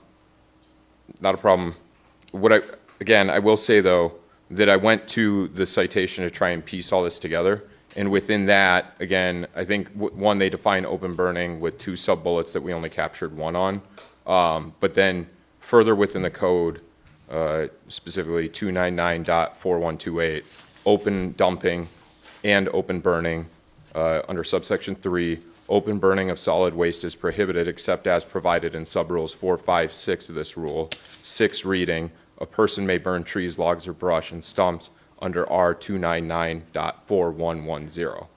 a problem. Again, I will say though, that I went to the citation to try and piece all this together. And within that, again, I think one, they define open burning with 2 sub-bullets that we only captured 1 on. But then further within the code, specifically 299.4128, open dumping and open burning, under subsection 3, open burning of solid waste is prohibited except as provided in sub-rules 4, 5, 6 of this rule. 6 reading, a person may burn trees, logs, or brush and stumps under R 299.4110.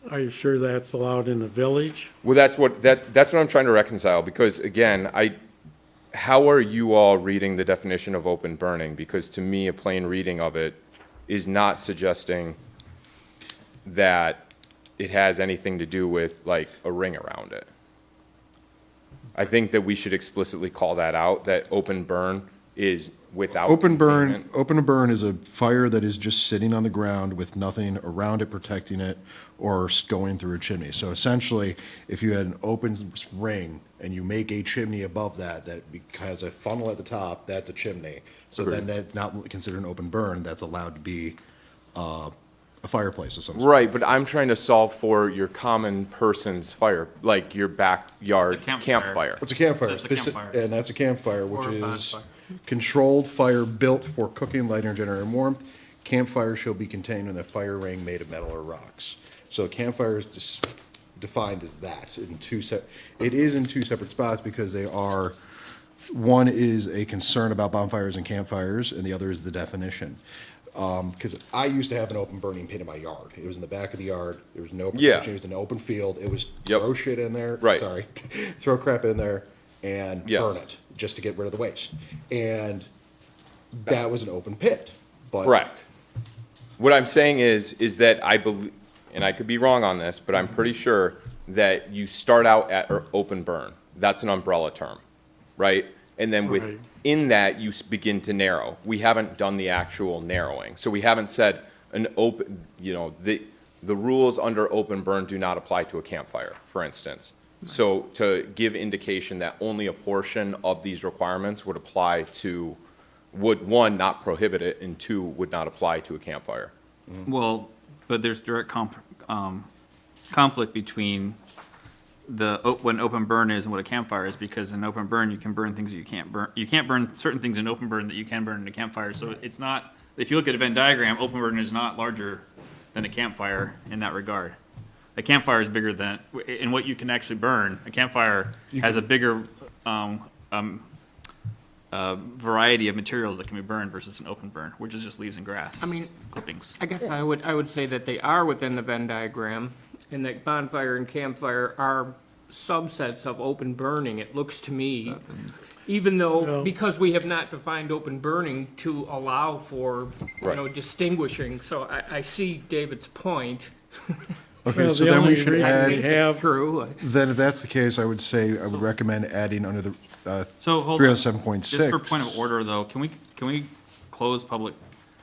Are you sure that's allowed in the village? Well, that's what I'm trying to reconcile, because again, how are you all reading the definition of open burning? Because to me, a plain reading of it is not suggesting that it has anything to do with like a ring around it. I think that we should explicitly call that out, that open burn is without Open burn, containment. open to burn is a fire that is just sitting on the ground with nothing around it protecting it or going through a chimney. So essentially, if you had an open ring and you make a chimney above that has a funnel at the top, that's a chimney. So then that's not considered an open burn, that's allowed to be a fireplace of some sort. Right, but I'm trying to solve for your common person's fire, like your backyard It's a campfire. campfire. It's a campfire. That's a campfire. And that's a campfire, which Or a is bonfire. controlled fire built for cooking, lighting, or generating warmth. Campfire shall be contained in a fire ring made of metal or rocks. So a campfire is defined as that in it is in 2 separate spots because they are, one is a concern about bonfires and campfires, and the other is the definition. Because I used to have an open burning pit in my yard. It was in the back of the yard. There was no Yeah. protection. It was an open field. It was Yep. throw shit in there. Right. Sorry. Throw crap in there and Yes. burn it just to get rid of the waste. And that was an open pit. But Correct. What I'm saying is that I believe, and I could be wrong on this, but I'm pretty sure that you start out at open burn. That's an umbrella term, right? And then Right. within that, you begin to narrow. We haven't done the actual narrowing. So we haven't said an open, the rules under open burn do not apply to a campfire, for instance. So to give indication that only a portion of these requirements would apply to, would, 1, not prohibit it, and 2, would not apply to a campfire. well, but there's direct conflict between what an open burn is and what a campfire is, because in open burn you can burn things that you can't burn. You can't burn certain things in open burn that you can burn in a campfire. So it's not. If you look at a Venn diagram, open burn is not larger than a campfire in that regard. A campfire is bigger than in what you can actually burn. A campfire has a bigger variety of materials that can be burned versus an open burn, which is just leaves and grass. I mean, clippings. I guess I would say that they are within the Venn diagram, and that bonfire and campfire are subsets of open burning, it looks to me. Even though, No. because we have not defined open burning to allow for, Right. distinguishing, so I see David's point. Okay, Well, so the then we only should reason add, we have, True. then if that's the case, I would say, I would recommend adding under the So hold on. Just for 307.6. point of order, though, can we close public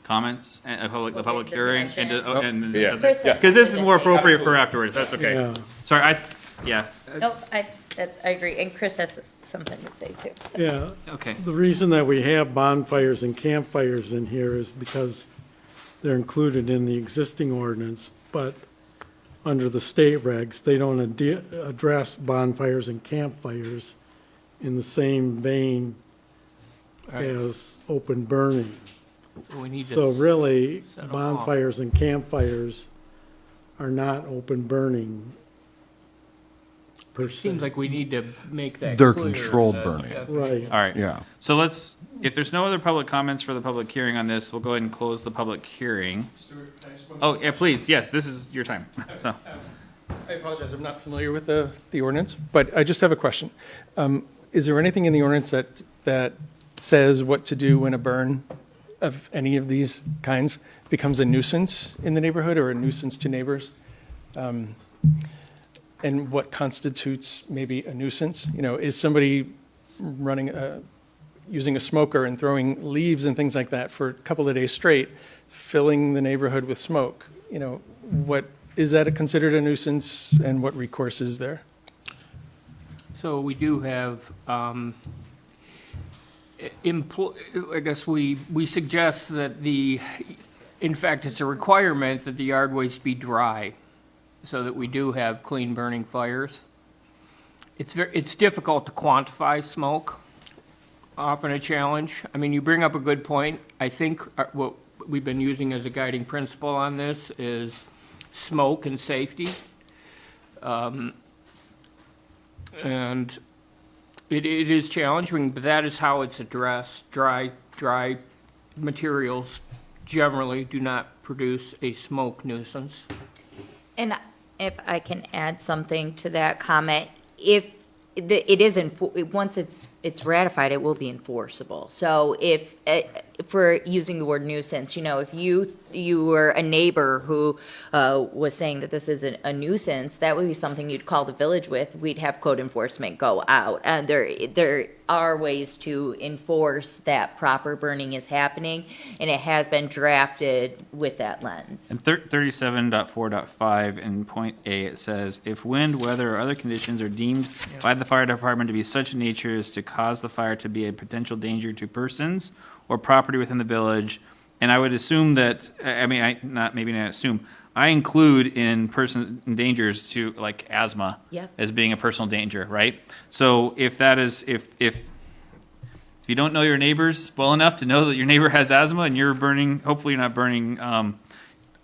comments and the public hearing discussion. and Yeah. discuss it? Because this is more appropriate for afterwards. That's okay. Yeah. Sorry, yeah. Nope, I agree, and Chris has something to say too. so. yeah, Okay. the reason that we have bonfires and campfires in here is because they're included in the existing ordinance, but under the state regs, they don't address bonfires and campfires in the same vein as open burning. So we need So to, really, set 'em bonfires and campfires are not open burning. per se. Seems like we need to make that They're clear. controlled that- burning. that- Right. All right. Yeah. So let's, if there's no other public comments for the public hearing on this, we'll go ahead and close the public hearing. Oh, yeah, please, yes, this is your time. So, I apologize, I'm not familiar with the ordinance, but I just have a question. Is there anything in the ordinance that says what to do when a burn of any of these kinds becomes a nuisance in the neighborhood or a nuisance to neighbors? And what constitutes maybe a nuisance? You know, is somebody using a smoker and throwing leaves and things like that for a couple of days straight, filling the neighborhood with smoke? You know, is that considered a nuisance, and what recourse is there? So we do have, I guess we suggest that in fact, it's a requirement that the yard waste be dry, so that we do have clean burning fires. It's difficult to quantify smoke, often a challenge. I mean, you bring up a good point. I think what we've been using as a guiding principle on this is smoke and safety. And it is challenging, but that is how it's addressed. Dry materials generally do not produce a smoke nuisance. And if I can add something to that comment, if it is once it's ratified, it will be enforceable. So if for using the word nuisance, you know, if you were a neighbor who was saying that this is a nuisance, that would be something you'd call the village with. We'd have code enforcement go out, and there are ways to enforce that proper burning is happening, and it has been drafted with that lens. in 37.4.5 in point A, it says, if wind, weather, or other conditions are deemed by the fire department to be such a nature as to cause the fire to be a potential danger to persons or property within the village, and I would assume that, maybe not assume, I include in person dangers to like asthma Yeah. as being a personal danger, right? So if that is, if you don't know your neighbors well enough to know that your neighbor has asthma and you're burning, hopefully you're not burning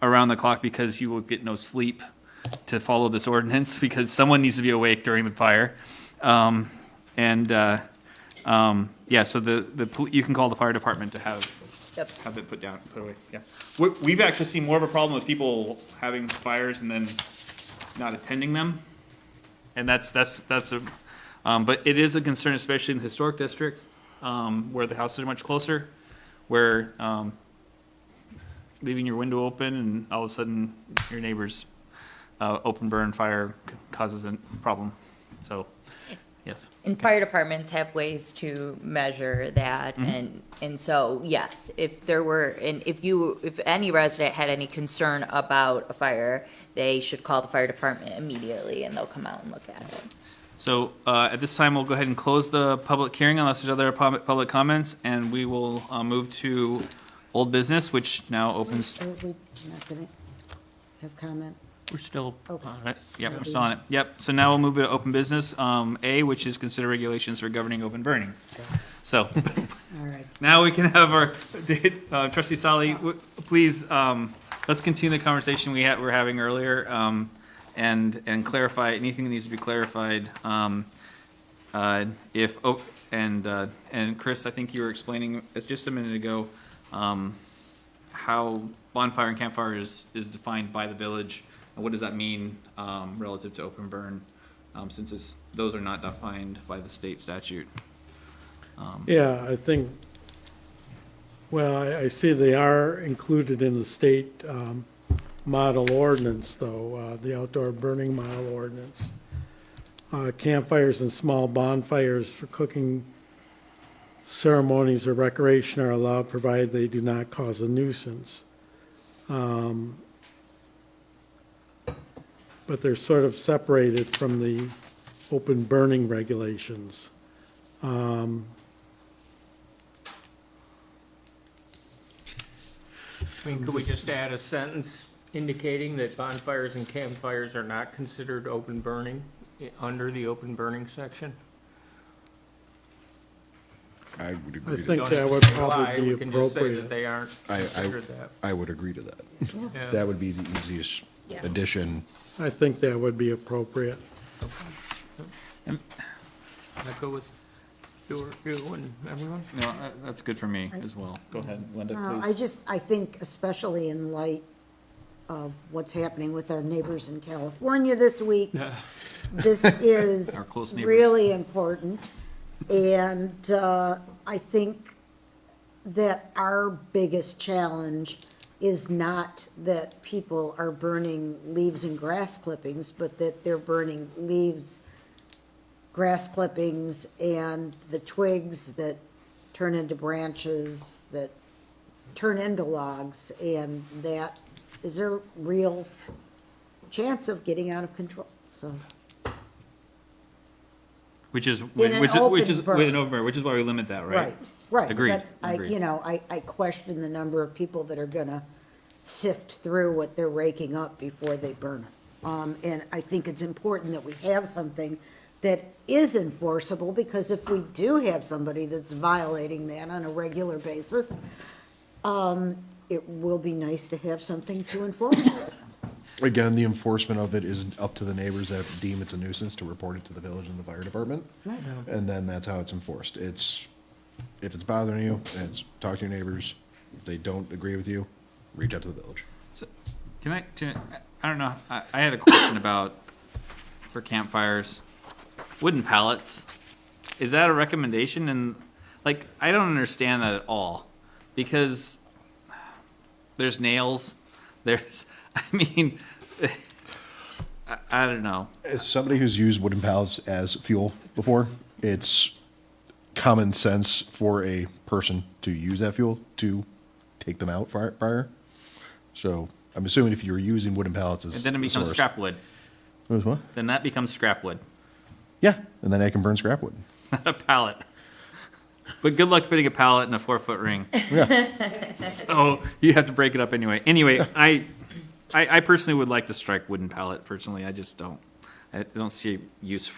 around the clock because you will get no sleep to follow this ordinance because someone needs to be awake during the fire. Yeah, so you can call the fire department to have it put away. Yeah, we've actually seen more of a problem with people having fires and then not attending them, and that's a. But it is a concern, especially in the historic district, where the houses are much closer, where leaving your window open and all of a sudden your neighbor's open burn fire causes a problem. So, yes. And fire departments have ways to measure that, and so, yes, if there were, and if any resident had any concern about a fire, they should call the fire department immediately, and they'll come out and look at it. So at this time, we'll go ahead and close the public hearing unless there's other public comments, and we will move to old business, which now opens. Are we not gonna have comment? We're still on it. Yep, we're still on it. Yep. So now we'll move to open business. A, which is consider regulations for governing open burning. So All right. now we can have our trustee Sally. Please let's continue the conversation we were having earlier and clarify anything that needs to be clarified. And Chris, I think you were explaining just a minute ago how bonfire and campfire is defined by the village. And what does that mean relative to open burn, since those are not defined by the state statute? Yeah, I think, well, I see they are included in the state model ordinance, though, the outdoor burning model ordinance. Campfires and small bonfires for cooking ceremonies or recreation are allowed, provided they do not cause a nuisance. But they're sort of separated from the open burning regulations. I mean, could we just add a sentence indicating that bonfires and campfires are not considered open burning under the open burning section? I would I agree to think that. that would Why, probably be we can just say that appropriate. they aren't considered that. I would agree to that. Yeah. That would be the easiest Yeah. addition. I think that would be appropriate. That go with you and everyone? No, that's good for me as well. Go ahead, Linda, please. I think especially in light of what's happening with our neighbors in California this week, this is Our close neighbors. really important. And I think that our biggest challenge is not that people are burning leaves and grass clippings, but that they're burning leaves, grass clippings, and the twigs that turn into branches, that turn into logs, and that is a real chance of getting out of control, so. Which is, an with an open open burn, which is why we limit that, right? Right. Agreed, But agreed. I question the number of people that are gonna sift through what they're raking up before they burn it. And I think it's important that we have something that is enforceable, because if we do have somebody that's violating that on a regular basis, it will be nice to have something to enforce. Again, the enforcement of it is up to the neighbors that deem it's a nuisance to report it to the village and the fire department. And then that's how it's enforced. If it's bothering you, talk to your neighbors. If they don't agree with you, reach out to the village. So, I don't know, I had a question about, for campfires, wooden pallets. Is that a recommendation? And, like, I don't understand that at all. Because there's nails, I mean, I don't know. As somebody who's used wooden pallets as fuel before, it's common sense for a person to use that fuel to take them out prior. So I'm assuming if you were using wooden pallets as And then it the becomes source- scrap wood. What? Then that becomes scrap wood, Yeah, and then I can burn scrap wood. not a pallet. But good luck fitting a pallet in a 4-foot ring. Yeah. So you have to break it up anyway. Anyway, I personally would like to strike wooden pallet. Personally, I just don't. I don't see use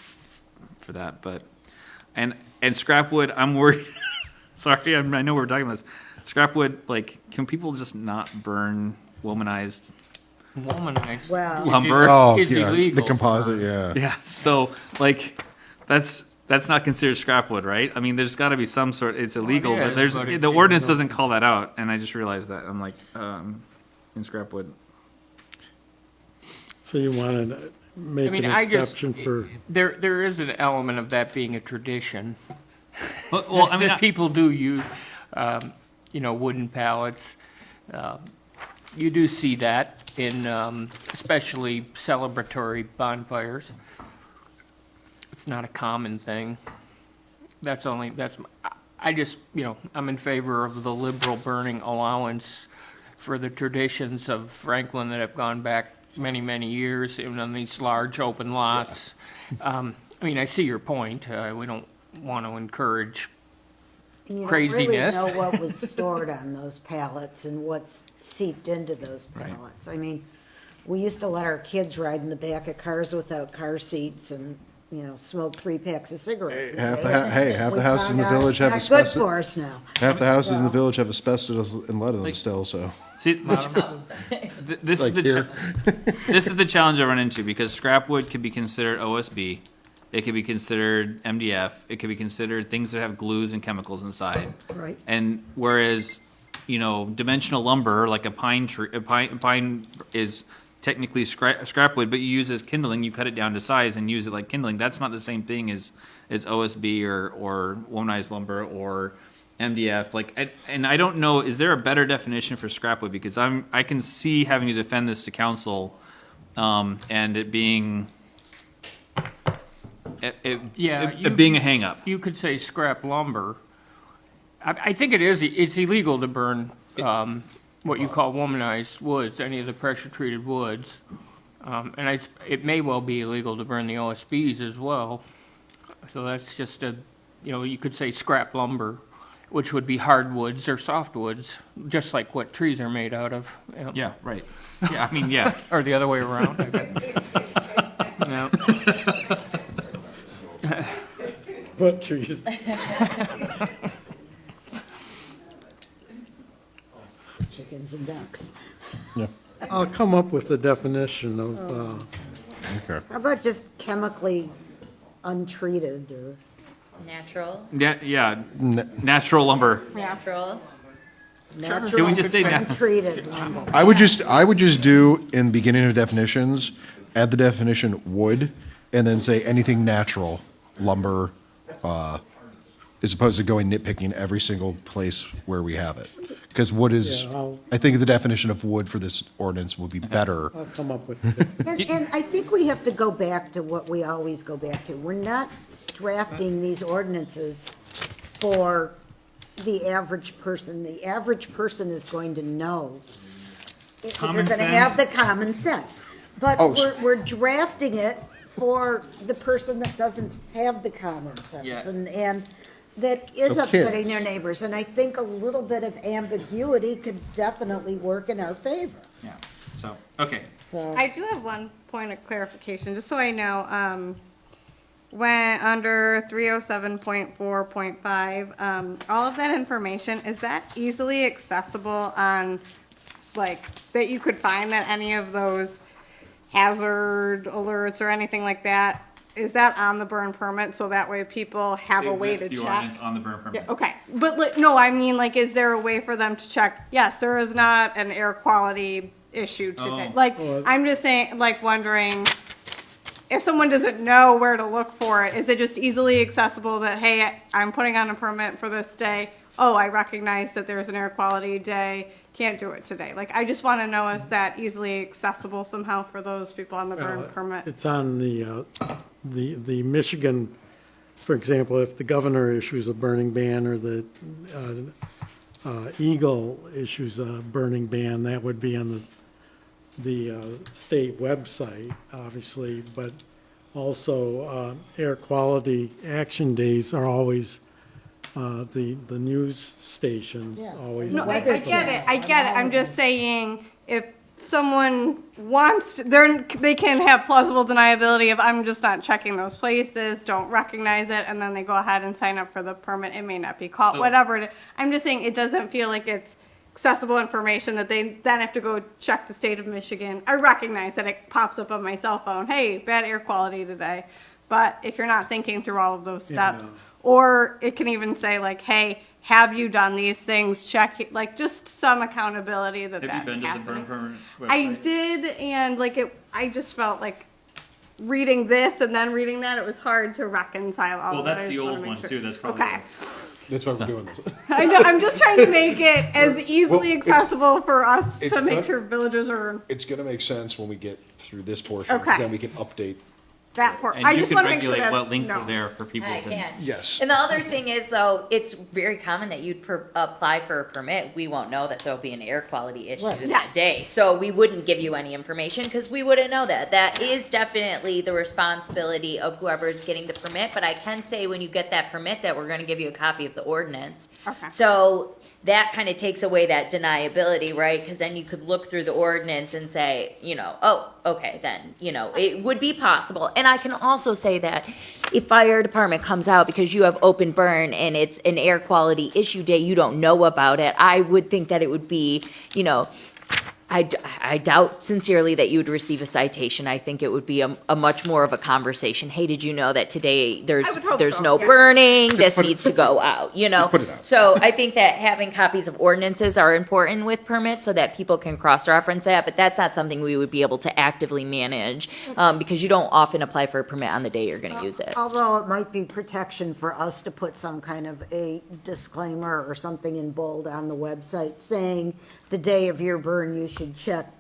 for that. But and scrap wood, I'm worried. Sorry, I know we're talking about this. Scrap wood, like, can people just not burn womanized Womanized. Wow. lumber? Oh, Is yeah, illegal. the composite, yeah. Yeah. So like, that's not considered scrap wood, right? I mean, there's got to be some sort. It's illegal, it is, but but it's the ordinance illegal. doesn't call that out, and I just realized that. I'm like, in scrap wood. So you want to make an I just, exception for, there is an element of that being a tradition. Well, I mean, That people do use, wooden pallets. You do see that in, especially celebratory bonfires. It's not a common thing. I just, I'm in favor of the liberal burning allowance for the traditions of Franklin that have gone back many, many years, even on these large open lots. I see your point. We don't want to encourage And you don't craziness. really know what was stored on those pallets and what's seeped into those pallets. I mean, we used to let our kids ride in the back of cars without car seats and, smoke 3 packs of cigarettes. Half a the, day. half We the houses in the found out village have it's not good asbestos. for us now. Half the houses in the Well. village have asbestos and lead in them still, so. see, this is Like the here. this is the challenge I run into, because scrap wood could be considered OSB, it could be considered MDF, it could be considered things that have glues and chemicals inside. Right. And whereas, dimensional lumber, like a pine tree, a pine is technically scrap wood, but you use it as kindling, you cut it down to size and use it like kindling. That's not the same thing as OSB or womanized lumber or MDF. Like, and I don't know, is there a better definition for scrap wood? Because I can see having to defend this to council, and it being it being a hang up. You could say scrap lumber. I think it's illegal to burn what you call womanized woods, any of the pressure-treated woods. And it may well be illegal to burn the OSBs as well. So that's just you could say scrap lumber, which would be hardwoods or softwoods, just like what trees are made out of. Yeah, right. Yeah, I mean, yeah. Or the other way around. I guess. No. what trees? Chickens and ducks. Yeah. I'll come up with the definition of, Okay. How about just chemically untreated or Natural, Yeah, natural lumber. natural. natural we just say nat- untreated lumber. I would just do in the beginning of definitions, add the definition wood, and then say anything natural, lumber, as opposed to going nitpicking every single place where we have it. Because wood is, Yeah, I'll- I think the definition of wood for this ordinance would be better. I'll come up with, And I think we have to go back to what we always go back to. We're not drafting these ordinances for the average person. The average person is going to know. You're Common gonna have the sense. common sense. But Oh, we're drafting it for the person that doesn't have the common sense. Yeah. And that is So upsetting kids. their neighbors. And I think a little bit of ambiguity could definitely work in our favor. Yeah, so, okay. So. I do have one point of clarification, just so I know, when, under 307.4.5, all of that information, is that easily accessible on, like, that you could find that any of those hazard alerts or anything like that, is that on the burn permit, so that way people have a way to The check? ordinance on the burn permit. Yeah, okay, but like, no, I mean, like, is there a way for them to check, yes, there is not an air quality issue today? Oh. Like, I'm just saying, like, wondering, if someone doesn't know where to look for it, is it just easily accessible that, hey, I'm putting on a permit for this day, oh, I recognize that there's an air quality day, can't do it today? Like, I just wanna know, is that easily accessible somehow for those people on the burn permit? it's on the Michigan, for example, if the governor issues a burning ban or the Eagle issues a burning ban, that would be on the state website, obviously, but also air quality action days are always, the news stations Yeah. always. No, I get it, I'm just saying, if someone wants, they can have plausible deniability of, I'm just not checking those places, don't recognize it, and then they go ahead and sign up for the permit, it may not be caught, So- whatever it is. I'm just saying, it doesn't feel like it's accessible information that they then have to go check the state of Michigan. I recognize that it pops up on my cell phone, hey, bad air quality today, but if you're not thinking through all of those steps, Yeah. or it can even say like, hey, have you done these things, check it, like, just some accountability that that's Have you been to the happening. burn permit I website? did, and like I just felt like reading this and then reading that, it was hard to reconcile all Well, of it. I that's the just wanna old make one sure. too, that's probably. Okay, That's why we're doing this. I know, I'm just trying to make it as easily Well, it's- accessible for us it's to make not- sure villagers are It's gonna make sense when we get through this portion, Okay. then we can update. that part. And I you just could wanna make sure regulate that's what links are known. there for people I to. can. Yes. And the other thing is, though, it's very common that you'd apply for a permit. We won't know that there'll be an air quality issue Right. that Yes. day. So we wouldn't give you any information because we wouldn't know that. That is definitely the responsibility of whoever's getting the permit. But I can say when you get that permit that we're going to give you a copy of the ordinance. Okay. So that kind of takes away that deniability, right? Because then you could look through the ordinance and say, oh, okay, then, it would be possible. And I can also say that if fire department comes out because you have open burn and it's an air quality issue day, you don't know about it, I would think that it would be, I doubt sincerely that you would receive a citation. I think it would be a much more of a conversation. Hey, did you know that today I would hope there's so, no yeah. burning? This needs to go out, put it out. So I think that having copies of ordinances are important with permits so that people can cross-reference that, but that's not something we would be able to actively manage because you don't often apply for a permit on the day you're going to use it. Although it might be protection for us to put some kind of a disclaimer or something in bold on the website saying the day of your burn, you should check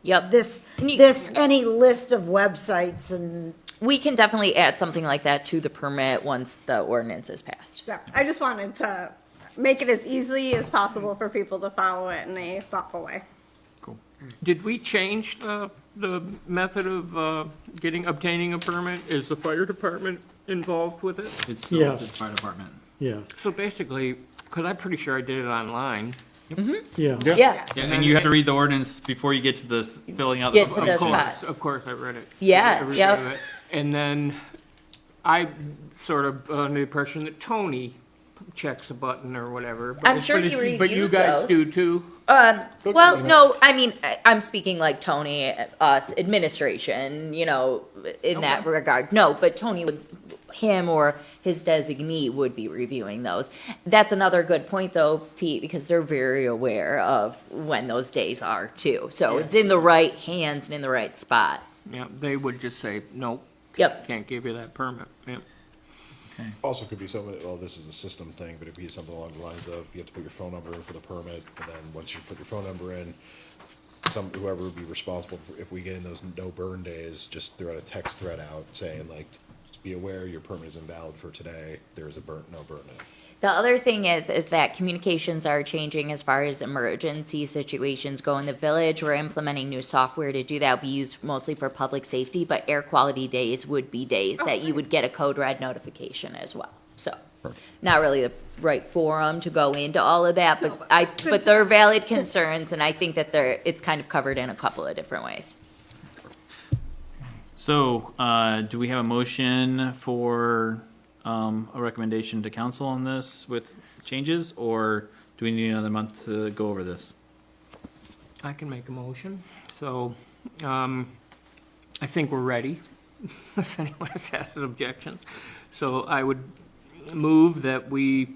Yep. And any list of websites and, We can definitely add something like that to the permit once the ordinance is passed. Yeah, I just wanted to make it as easy as possible for people to follow it in a thoughtful way. Did we change the method of obtaining a permit? Is the fire department involved with it? It's still Yeah. up to the fire department. Yeah, So basically, because I'm pretty sure I did it online. yeah. Yeah. Yeah, and you have to read the ordinance before you get to this filling out. Get to the the Of spot. course, of course, I read it. Yeah, I read yep. it. And then I sort of under the impression that Tony checks a button or whatever. I'm sure he But you reviews guys those. do too? Well, no, I mean, I'm speaking like Tony, us, administration, you know, in that regard. No, but Tony would, him or his designee would be reviewing those. That's another good point though, Pete, because they're very aware of when those days are too. So Yeah. it's in the right hands and in the right spot. Yeah, they would just say, nope, Yep. can't give you that permit. Yeah. Also could be something, well, this is a system thing, but it'd be something along the lines of, you have to put your phone number in for the permit, and then once you put your phone number in, whoever would be responsible for, if we get in those no burn days, just throw out a text thread out saying like, just be aware your permit is invalid for today, there's a no burn day. The other thing is that communications are changing as far as emergency situations go in the village. We're implementing new software to do that. We use mostly for public safety, but air quality days would be days that you would get a code red notification as well. So, not really the right forum to go into all of that, but they're valid concerns, and I think that it's kind of covered in a couple of different ways. So, do we have a motion for a recommendation to council on this with changes, or do we need another month to go over this? I can make a motion. So, I think we're ready, unless anyone has objections. So I would move that we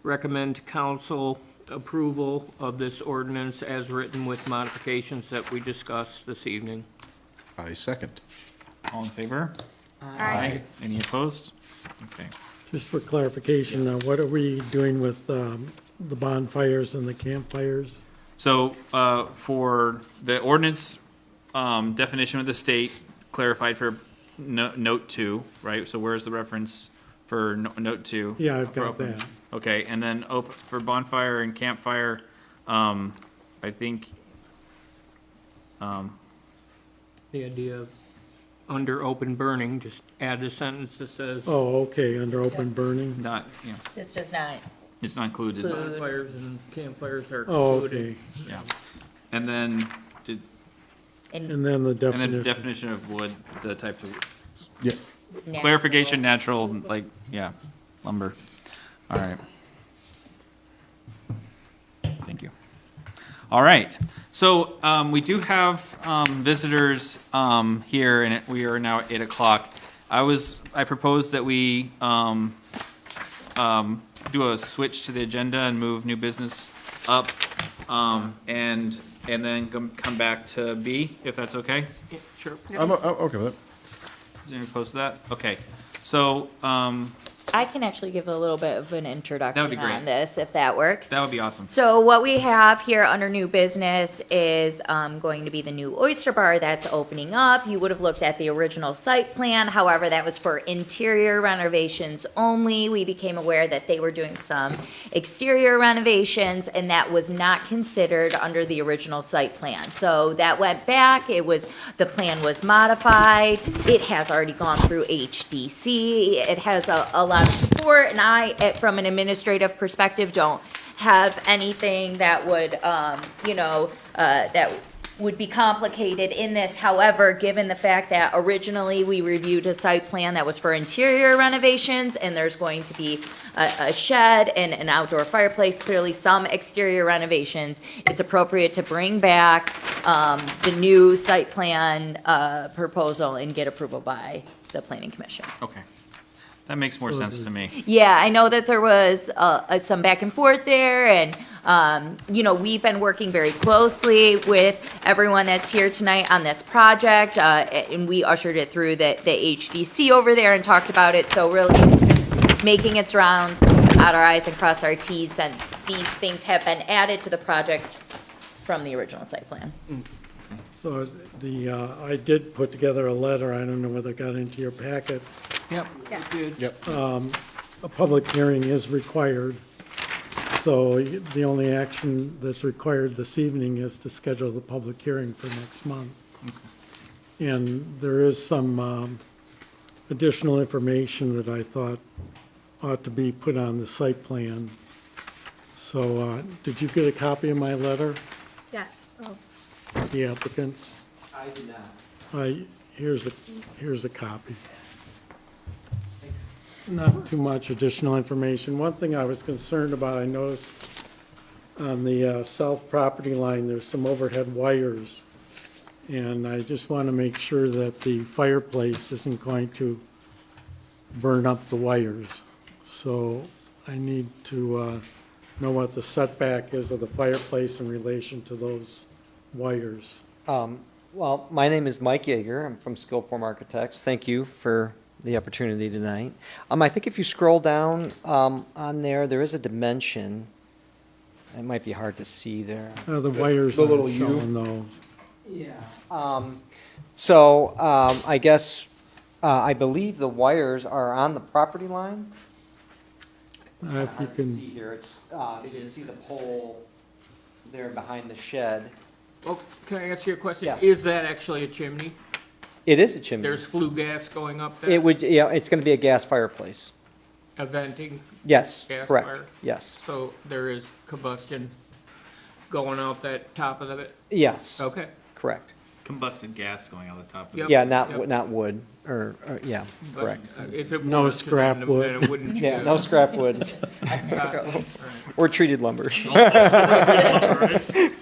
recommend to council approval of this ordinance as written with modifications that we discussed this evening. I second. All in favor? Aye. Any opposed? Okay. Just for clarification, what are we doing with the bonfires and the campfires? So, for the ordinance, definition of the state clarified for note 2, right? So where's the reference for note 2? Yeah, I've For got open? that. Okay, and then for bonfire and campfire, I think, The idea of under open burning, just add a sentence that says Oh, okay, under open burning? not, you know, This does not. it's not included. bonfires and campfires are Oh, included. okay. Yeah. And then, And then the and then definition. definition of wood, the type of, Yeah. clarification, natural, like, yeah, lumber. All right. Thank you. All right. So we do have visitors here, and we are now at 8:00. I proposed that we do a switch to the agenda and move new business up, and then come back to B, if that's okay. Yeah, sure. I'm okay with it. Is anyone opposed to that? Okay. So I can actually give a little bit of an introduction That would be great. on this, if that works. that would be awesome. So what we have here under new business is going to be the new Oyster Bar that's opening up. You would have looked at the original site plan. However, that was for interior renovations only. We became aware that they were doing some exterior renovations, and that was not considered under the original site plan. So that went back. The plan was modified. It has already gone through HDC. It has a lot of support, and I, from an administrative perspective, don't have anything that would, that would be complicated in this. However, given the fact that originally we reviewed a site plan that was for interior renovations, and there's going to be a shed and an outdoor fireplace, clearly some exterior renovations, it's appropriate to bring back the new site plan proposal and get approval by the planning commission. Okay. That makes more sense to me. Yeah, I know that there was some back and forth there, and, we've been working very closely with everyone that's here tonight on this project, and we ushered it through the HDC over there and talked about it, so really just making its rounds, dot our I's and cross our T's, and these things have been added to the project from the original site plan. So I did put together a letter, I don't know whether it got into your packets. Yep, Yeah. good. Yep. A public hearing is required, so the only action that's required this evening is to schedule the public hearing for next month. And there is some additional information that I thought ought to be put on the site plan. So, did you get a copy of my letter, Yes. Oh, the applicants? I did not. Here's a copy. not too much additional information. One thing I was concerned about, I noticed on the south property line, there's some overhead wires. And I just want to make sure that the fireplace isn't going to burn up the wires. So I need to know what the setback is of the fireplace in relation to those wires. Well, my name is Mike Yeager. I'm from Skillform Architects. Thank you for the opportunity tonight. I think if you scroll down on there, there is a dimension. It might be hard to see there. The wires The little aren't U? showing though. Yeah. So I guess, I believe the wires are on the property line. If you Hard to see can, here, it's, you can see the pole there behind the shed. Well, can I ask you a question? Yeah. Is that actually a chimney? It is a chimney. There's flue gas going up there? It would, yeah, it's going to be a gas fireplace. A venting, Yes, Gas correct. fire? Yes, so there is combustion going out that top of it? yes, Okay. correct. Combusted gas going out the top of Yep. it. Yeah, Yep. not wood, yeah, But, correct. If it No was, scrap then wood. it wouldn't. Yeah, no scrap wood or treated lumber.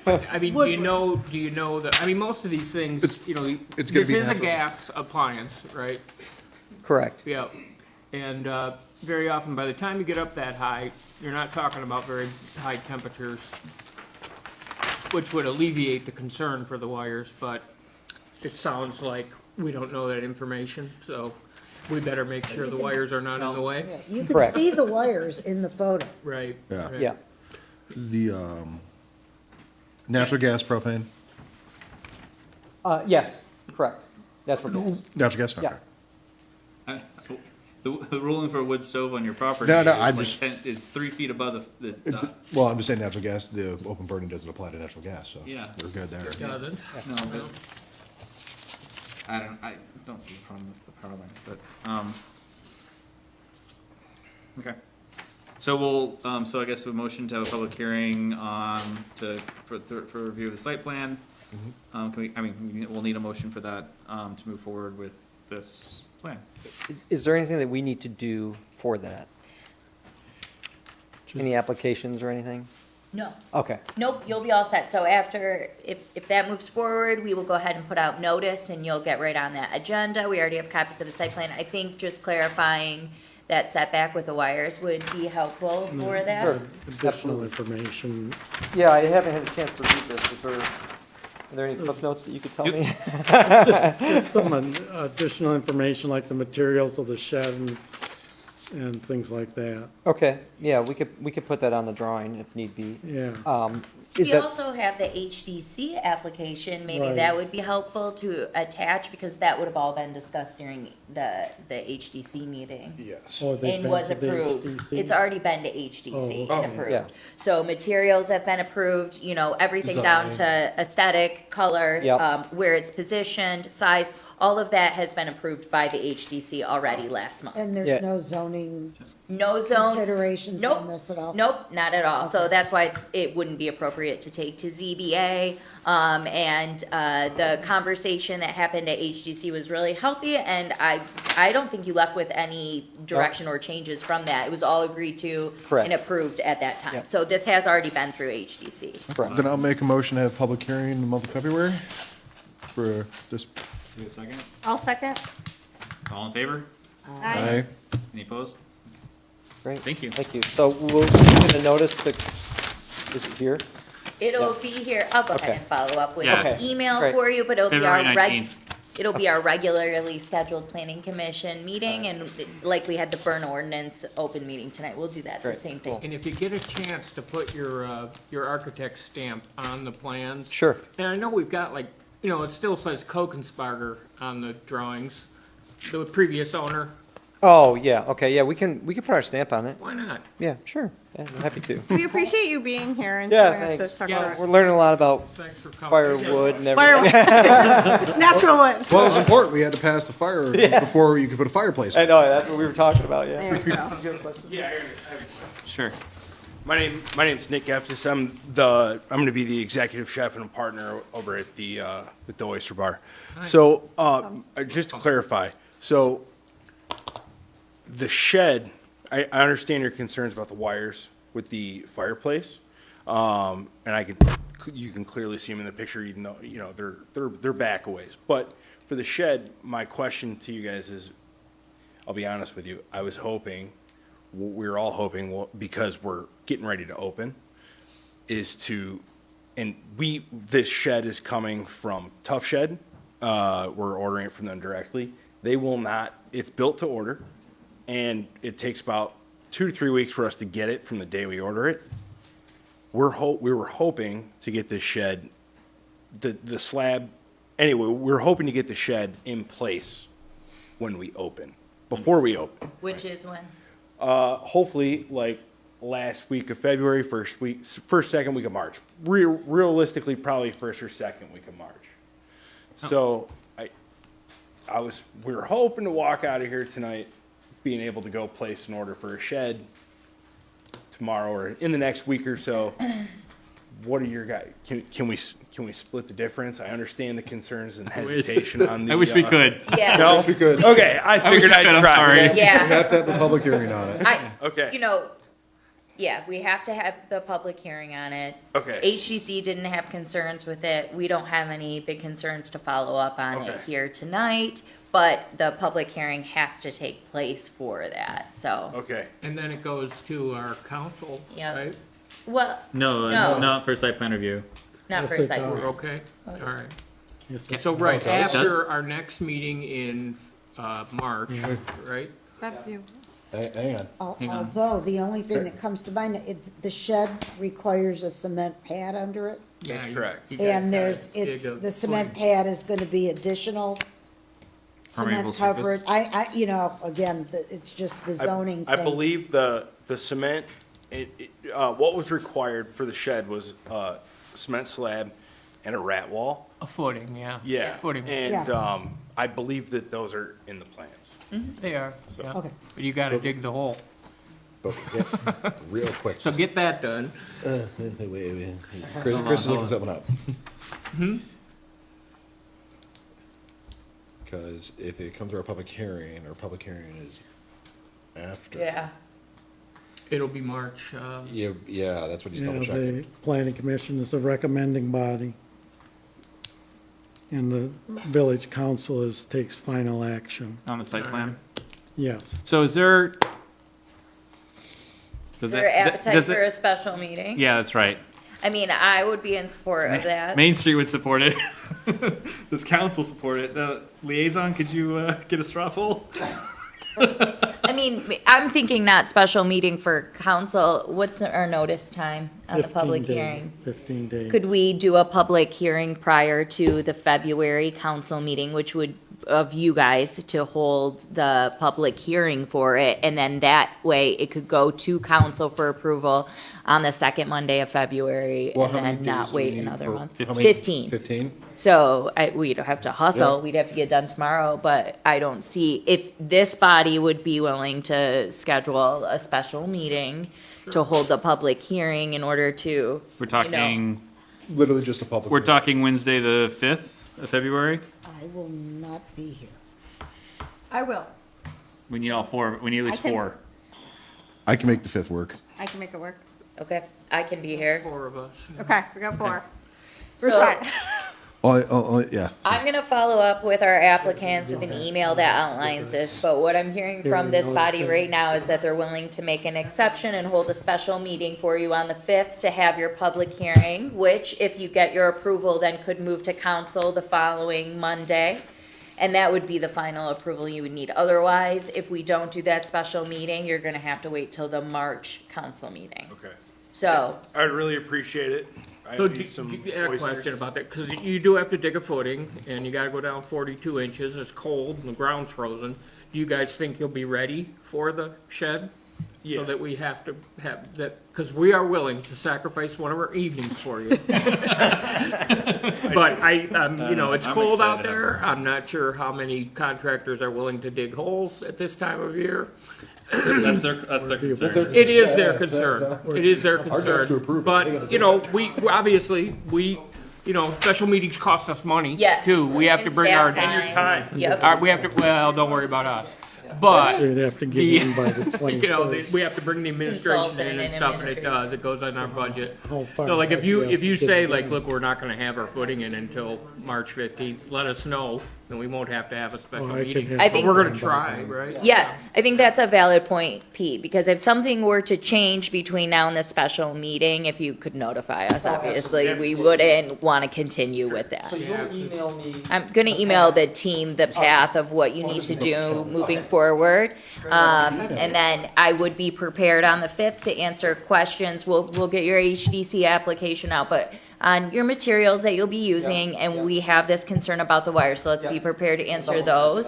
I mean, do you know that, I mean, most of these things, it's this gonna be is a half of it. gas appliance, right? Correct. Yeah. And, very often, by the time you get up that high, you're not talking about very high temperatures, which would alleviate the concern for the wires, but it sounds like we don't know that information, so we better make sure the wires are not in the way. Yeah, you can Correct. see the wires in the photo. Right. Yeah. right. Yeah. The natural gas, propane? Yes, correct. Natural gas. Natural gas, okay. Yeah. The ruling for a wood stove on your property No, is I'm like just- 10, is 3 feet above the Well, I'm just saying natural gas, the open burning doesn't apply to natural gas, so. Yeah. We're good there. Doesn't. no, but I don't see a problem with the power line, but okay. So we'll so I guess a motion to have a public hearing for review of the site plan. Can we? I mean, we'll need a motion for that to move forward with this plan. Is there anything that we need to do for that? Any applications or anything? No. Okay, Nope, you'll be all set. So after, if that moves forward, we will go ahead and put out notice and you'll get right on that agenda. We already have copies of the site plan. I think just clarifying that setback with the wires would be helpful for that. Sure. Additional information. yeah, I haven't had a chance to read this. Are there any cliff notes that you could tell me? Just some additional information like the materials of the shed and things like that. Okay, yeah, we could put that on the drawing if need be. Yeah. Is We that, also have the HDC application. Maybe Right. that would be helpful to attach because that would have all been discussed during the HDC meeting. Yes. Oh, they've And been was to the approved. HDC? It's already been to HDC Oh, and okay. approved. Yeah. So materials have been approved, everything down to aesthetic, color, Yep. where it's positioned, size, all of that has been approved by the HDC already last month. And Yeah. there's no zoning No zone, considerations Nope. on this at all? nope, not at all. So Okay. that's why it wouldn't be appropriate to take to ZBA. And the conversation that happened at HDC was really healthy, and I don't think you left with any direction or changes from that. It was all agreed to Correct. and approved at that time. Yeah. So this has already been through HDC. correct. Then I'll make a motion to have a public hearing in the month of February for this. Give me a second. I'll second. All in favor? Aye. Any opposed? Great. Thank you. Thank you. So we'll get a notice that, is it here? It'll be here, I'll go ahead Okay. and follow up with Yeah. an Okay. email Great. for you, but it'll be our February 19th. it'll be our regularly scheduled planning commission meeting, and like we had the burn ordinance open meeting tonight, we'll do that, the Great. same thing. And if you get a chance to put your architect's stamp on the plans. Sure. And I know we've got it still says Kokensparger on the drawings, the previous owner. Oh, yeah, okay, yeah, we can put our stamp on it. Why not? Yeah, sure, yeah, I'm happy to. We appreciate you being here and Yeah, showing us thanks. to talk Yeah. about We're learning a lot about Thanks for coming. firewood and Firewood. everything. natural wood. Well, it was important. We had to pass the fire before you could put a fireplace. I in. know, that's what we were talking about, yeah. There you go. Yeah, Sure. my name's Nick Eftis. I'm going to be the executive chef and a partner over at the Oyster Bar. So, just to clarify, so the shed, I understand your concerns about the wires with the fireplace. And you can clearly see them in the picture, even though, you know, they're back a ways. But for the shed, my question to you guys is, I'll be honest with you, I was hoping, we were all hoping, well, because we're getting ready to open, this shed is coming from Tough Shed. We're ordering it from them directly. They will not, it's built to order, and it takes about 2 to 3 weeks for us to get it from the day we order it. We were hoping to get this shed, the slab, anyway, we're hoping to get the shed in place when we open, before we open. Which is when? Hopefully, like, last week of February, second week of March. Realistically, probably first or second week of March. So we were hoping to walk out of here tonight, being able to go place an order for a shed tomorrow or in the next week or so. What are your guys? Can we split the difference? I understand the concerns and hesitation on the. I wish we could. Yeah. No, we could. Okay, I wish figured we could, I'd I'm try. sorry. We Yeah. have to have the public hearing on it. Okay. You know, yeah, we have to have the public hearing on it. Okay. HGC didn't have concerns with it. We don't have any big concerns to follow up on it Okay. here tonight, but the public hearing has to take place for that, so. Okay. And then it goes to our council, Yep. right? Well, No, No. not for site plan review. not Yes, for it site does. We're plan. okay? All right. Yes, sir. So right Okay. after our next meeting in March, right? Hang on. Hang on. Although, the only thing that comes to mind, the shed requires a cement pad under it. Yeah, That's you- correct. you guys And gotta dig a the cement footing. pad is gonna be additional Permeable cement surface. covered. You know, again, it's just the zoning I thing. believe the cement, what was required for the shed was a cement slab and a rat wall. A footing, yeah. Yeah. Footing. And Yeah. I believe that those are in the plans. They are, yeah. Okay. But you gotta dig the hole. But, yeah, real quick. So get that done. Wait. Chris is looking something up. Because if it comes to our public hearing is after. Yeah. It'll be March, Yeah, that's what he's Yeah, double the checking. planning commission is the recommending body. And the village council takes final action. On the site plan. Yes. So is there? Is there appetite for a special meeting? Yeah, that's right. I mean, I would be in support of that. Main Street would support it. Does council support it? The liaison, could you get a straw poll? I mean, I'm thinking not special meeting for council. What's our notice time on the public 15 days, hearing? 15 days. Could we do a public hearing prior to the February council meeting, which would, of you guys to hold the public hearing for it? And then that way it could go to council for approval on the second Monday of February Well, and how many then not days do we wait need another per- month. how many- 15. 15? So we'd have to hustle. Yeah. We'd have to get done tomorrow, but I don't see if this body would be willing to schedule a special meeting to hold the public hearing in order to. We're talking, Literally just a public. we're talking Wednesday, the 5th of February? I will not be here. I will. We need all four, we need at least I can- 4. I can make the 5th work. I can make it work. Okay, I can be here. 4 of us. Okay, we got 4. We're So fine. Yeah. I'm gonna follow up with our applicants with an email that outlines this, but what I'm hearing from this body right now is that they're willing to make an exception and hold a special meeting for you on the 5th to have your public hearing, which if you get your approval, then could move to council the following Monday. And that would be the final approval you would need. Otherwise, if we don't do that special meeting, you're gonna have to wait till the March council meeting. Okay. So, I'd really appreciate it. I So, need some I had a oysters. question about that, because you do have to dig a footing, and you gotta go down 42 inches, it's cold, and the ground's frozen. Do you guys think you'll be ready for the shed? Yeah. So that we have to have that, because we are willing to sacrifice one of our evenings for you. But you know, it's I'm cold out excited. there, I'm not sure how many contractors are willing to dig holes at this time of year. That's their concern. It is Yeah, their it's- concern. it's- It is their Our job's to concern. approve it. They gotta But, do you know, it. we obviously, you know, special meetings cost us money. yes. Too. We have to And bring staff our, time. Yep. we have to, well, don't worry about us. but We'd have to get the, in by the you know, 21st. we have to bring the administration Consultant in and and stuff, and it administrator. does, it goes on our budget. How far So like back if do we you, have if to you get say it like, in? look, we're not gonna have our footing in until March 15th, let us know, and we won't have to have a special I could meeting. have I But think- we're gonna try, right? Yes, I think that's a valid point, Pete, because if something were to change between now and the special meeting, if you could notify us, obviously, we wouldn't want to continue with that. So you'll email me. I'm gonna email the team the path of what you need to do moving forward. And then I would be prepared on the 5th to answer questions. We'll get your HDC application out, but on your materials that you'll be using, and we have this concern about the wire, so let's be prepared to answer those.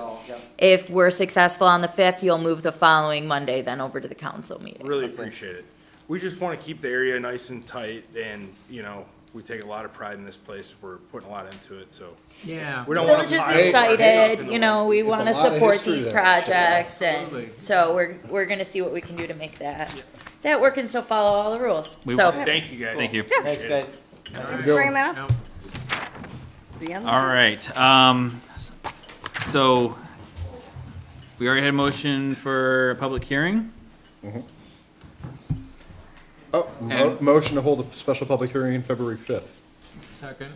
If we're successful on the 5th, you'll move the following Monday then over to the council meeting. Really appreciate it. We just want to keep the area nice and tight, and, you know, we take a lot of pride in this place. We're putting a lot into it, so. Yeah. We don't want Village to is pile our head up in excited, the you know, we It's a wanna lot of support history these there. projects, Absolutely. and so we're gonna see what we can do to make that work and still follow all the rules. We So, will. Thank you, guys. Thank you. Thanks, guys. Thanks for bringing that up. Yep. See you on the- All right, so we already had a motion for a public hearing. Oh, And- motion to hold a special public hearing on February 5th. Second?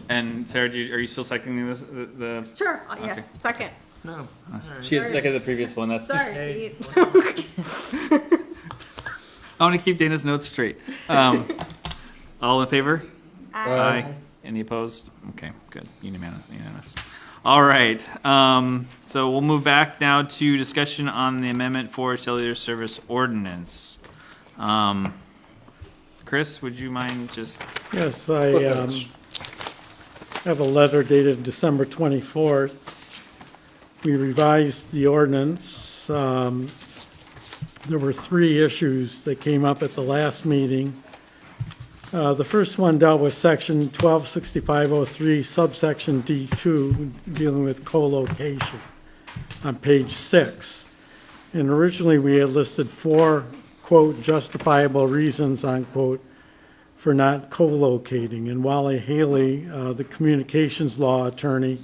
And Sarah, are you still seconding this, the? Sure, yes, second. No. All right. She had seconded the previous one, that's. Sorry, Hey. Pete. I want to keep Dana's notes straight. All in favor? Aye. Any opposed? Okay, good. Unanimous. All right. So we'll move back now to discussion on the amendment for cellular service ordinance. Chris, would you mind just? Yes, Look I at us. have a letter dated December 24th. We revised the ordinance. There were 3 issues that came up at the last meeting. The first one dealt with section 126503, subsection D2, dealing with co-location on page 6. And originally, we had listed 4, quote, justifiable reasons, unquote, for not co-locating. And Wally Haley, the communications law attorney,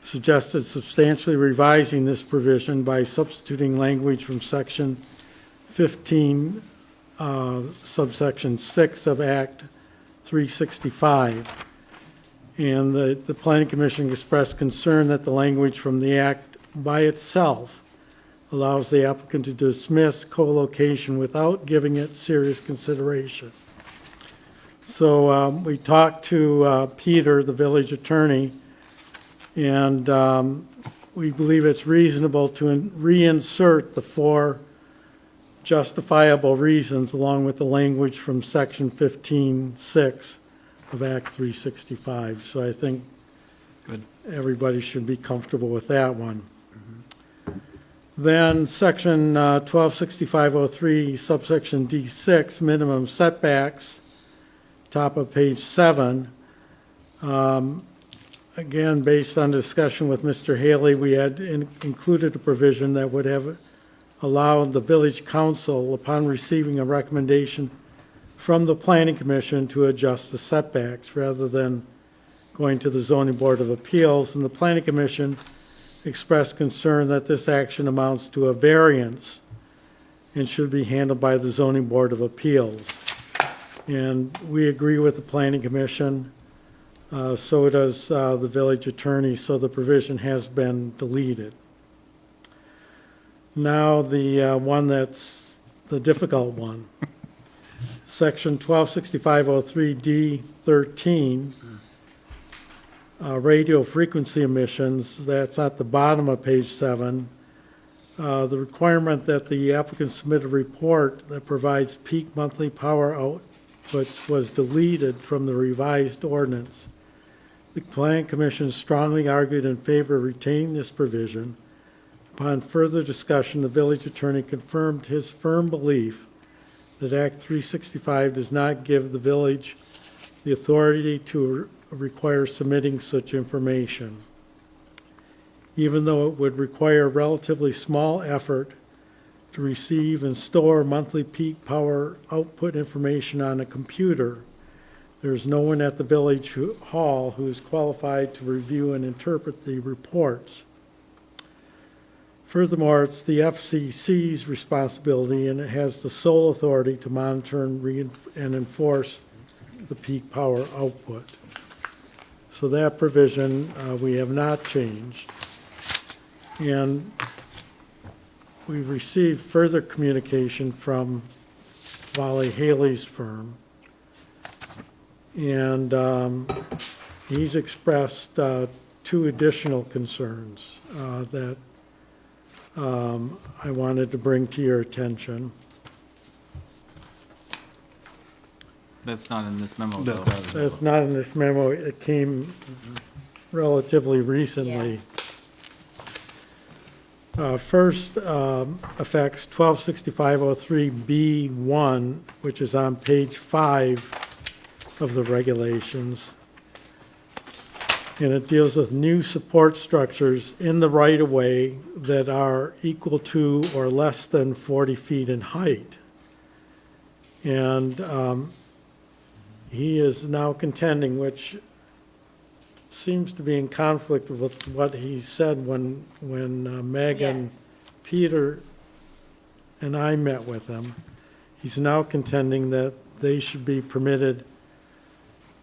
suggested substantially revising this provision by substituting language from section 15, subsection 6 of Act 365. And the Planning Commission expressed concern that the language from the act by itself allows the applicant to dismiss co-location without giving it serious consideration. So we talked to Peter, the village attorney, and we believe it's reasonable to reinsert the 4 justifiable reasons along with the language from section 15.6 of Act 365. So I think Good. everybody should be comfortable with that one. Then section 126503, subsection D6, minimum setbacks, top of page 7. Again, based on discussion with Mr. Haley, we had included a provision that would have allowed the village council, upon receiving a recommendation from the planning commission, to adjust the setbacks rather than going to the zoning board of appeals. And the planning commission expressed concern that this action amounts to a variance and should be handled by the zoning board of appeals. And we agree with the planning commission. So does the village attorney, so the provision has been deleted. Now, the one that's the difficult one. Section 126503D13, radio frequency emissions, that's at the bottom of page 7. The requirement that the applicant submit a report that provides peak monthly power outputs was deleted from the revised ordinance. The Planning Commission strongly argued in favor of retaining this provision. Upon further discussion, the village attorney confirmed his firm belief that Act 365 does not give the village the authority to require submitting such information. Even though it would require relatively small effort to receive and store monthly peak power output information on a computer, there's no one at the village hall who is qualified to review and interpret the reports. Furthermore, it's the FCC's responsibility, and it has the sole authority to monitor and enforce the peak power output. So that provision, we have not changed. And we received further communication from Wally Haley's firm. And he's expressed two additional concerns that I wanted to bring to your attention. That's not in this memo, No, though. That's not in this memo. It came relatively recently. First affects 126503B1, which is on page 5 of the regulations. And it deals with new support structures in the right-of-way that are equal to or less than 40 feet in height. And he is now contending, which seems to be in conflict with what he said when Megan, Peter, and I met with him. He's now contending that they should be permitted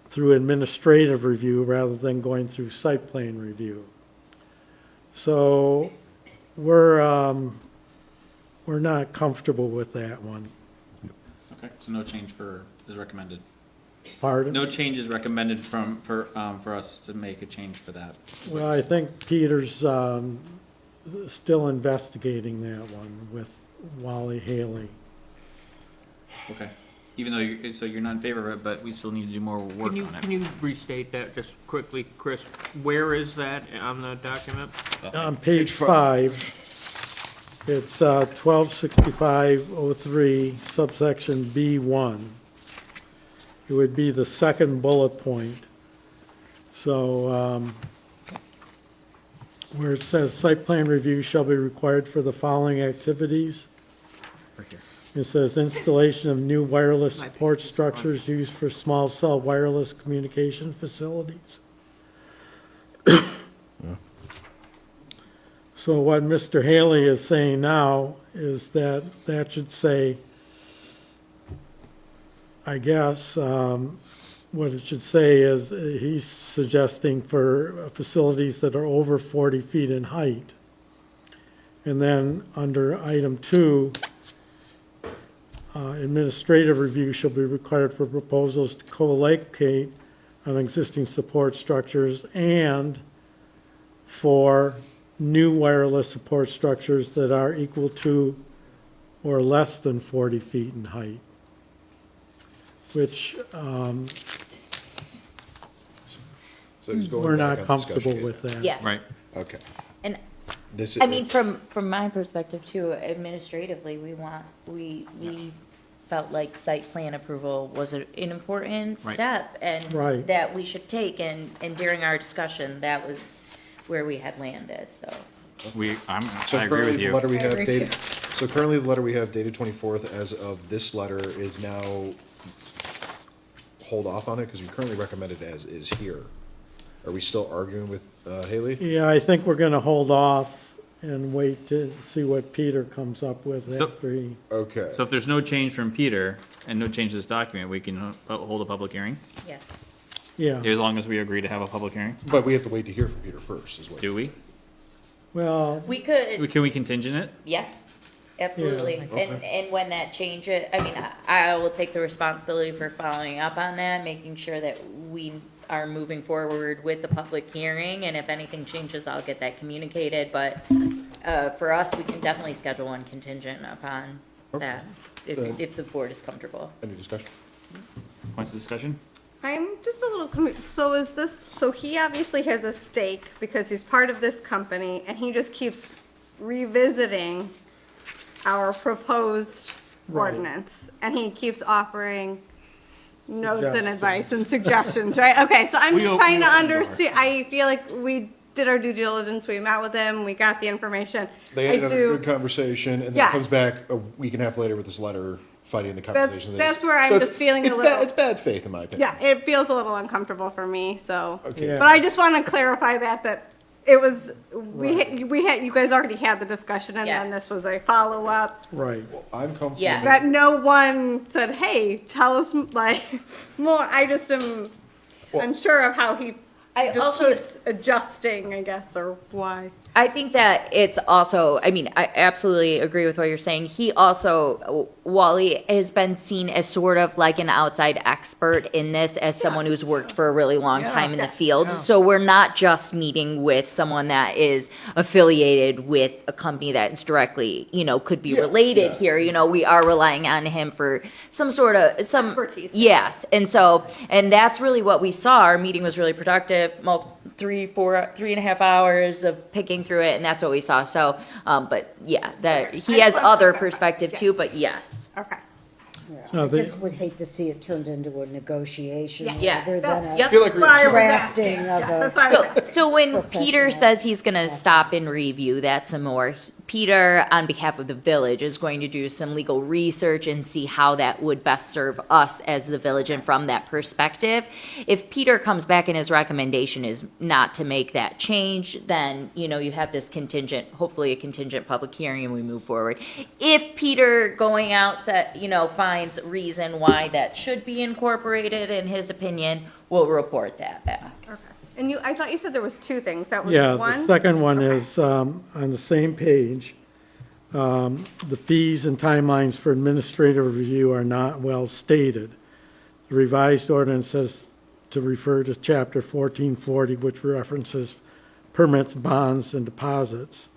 through administrative review rather than going through site plan review. So we're not comfortable with that one. Okay, so no change is recommended. Pardon? No change is recommended for us to make a change for that. Well, I think Peter's still investigating that one with Wally Haley. Okay. Even though you're not in favor of it, but we still need to do more work on it. Can you restate that just quickly, Chris? Where is that on the document? On page 5, it's 126503 subsection B1. It would be the second bullet point. So where it says site plan review shall be required for the following activities. Right here. It says installation of new wireless support structures used for small cell wireless communication facilities. So what Mr. Haley is saying now is that that should say, I guess, what it should say is he's suggesting for facilities that are over 40 feet in height. And then under item 2, administrative review shall be required for proposals to co-locate on existing support structures and for new wireless support structures that are equal to or less than 40 feet in height, which So he's going we're back not on comfortable discussion. with that. Yeah. Right. Okay. And This I mean, from my perspective too, administratively, we felt like site plan approval was an important Right. step and Right. that we should take, and during our discussion, that was where we had landed, so. So I agree currently with the you. letter we have dated, so currently the letter we have dated 24th as of this letter is now hold off on it because we currently recommend it as is here. Are we still arguing with Haley? Yeah, I think we're going to hold off and wait to see what Peter comes up with So- after he. Okay. So if there's no change from Peter and no change to this document, we can hold a public hearing? Yeah. Yeah, As long as we agree to have a public hearing? But we have to wait to hear from Peter first as well. Do we? well, We could, Can we contingent it? yeah, absolutely. Yeah. And when that changes, I mean, I will take the responsibility for following up on that, making sure that we are moving forward with the public hearing, and if anything changes, I'll get that communicated, but, for us, we can definitely schedule one contingent upon that, if the board is comfortable. Any discussion? Points of discussion? I'm just a little confused. So is this, so he obviously has a stake because he's part of this company and he just keeps revisiting our proposed Right. ordinance. And he keeps offering notes and Suggestions. advice and suggestions, right? Okay, so I'm We just open trying to the door. understand. I feel like we did our due diligence. We met with him. We got the information. They I had a do- good conversation and then Yes. comes back a week and a half later with this letter fighting the conversation. That's where I'm So just it's- feeling a it's little- bad- It's bad faith in my opinion. Yeah, it feels a little uncomfortable for me, so. Okay. Yeah. But I just want to clarify that it was, you guys already had the discussion and then Yes. this was a follow-up. Right. I'm comfortable. Yeah. That no one said, hey, tell us like more. I just am unsure of how he I just also- keeps adjusting, I guess, or why. I think that it's also, I mean, I absolutely agree with what you're saying. He also, Wally has been seen as sort of like an outside expert in this, as someone who's worked for a really long time in the field. So we're not just meeting with someone that is affiliated with a company that's directly, could be related here. We are relying on him for some sort of, Expertise. yes. And that's really what we saw. Our meeting was really productive, 3.5 hours of picking through it, and that's what we saw. So, but yeah, that he I has just wanted other to clarify. perspective too. Yes. But yes, Okay. No, I they- just would hate to see it turned into a negotiation Yeah. rather than That's- a Yep. I feel like Why I was drafting asking. of Yes, a. that's why I was asking. so when Peter Professional. says he's going to stop and review that some more, Peter, on behalf of the village, is going to do some legal research and see how that would best serve us as the village and from that perspective. If Peter comes back and his recommendation is not to make that change, then, you have this hopefully a contingent public hearing and we move forward. If Peter going out, finds reason why that should be incorporated in his opinion, we'll report that back. Okay. And I thought you said there was two things. That was Yeah, one? the second one Okay. is, on the same page, the fees and timelines for administrative review are not well stated. The revised ordinance says to refer to chapter 1440, which references permits, bonds, and deposits.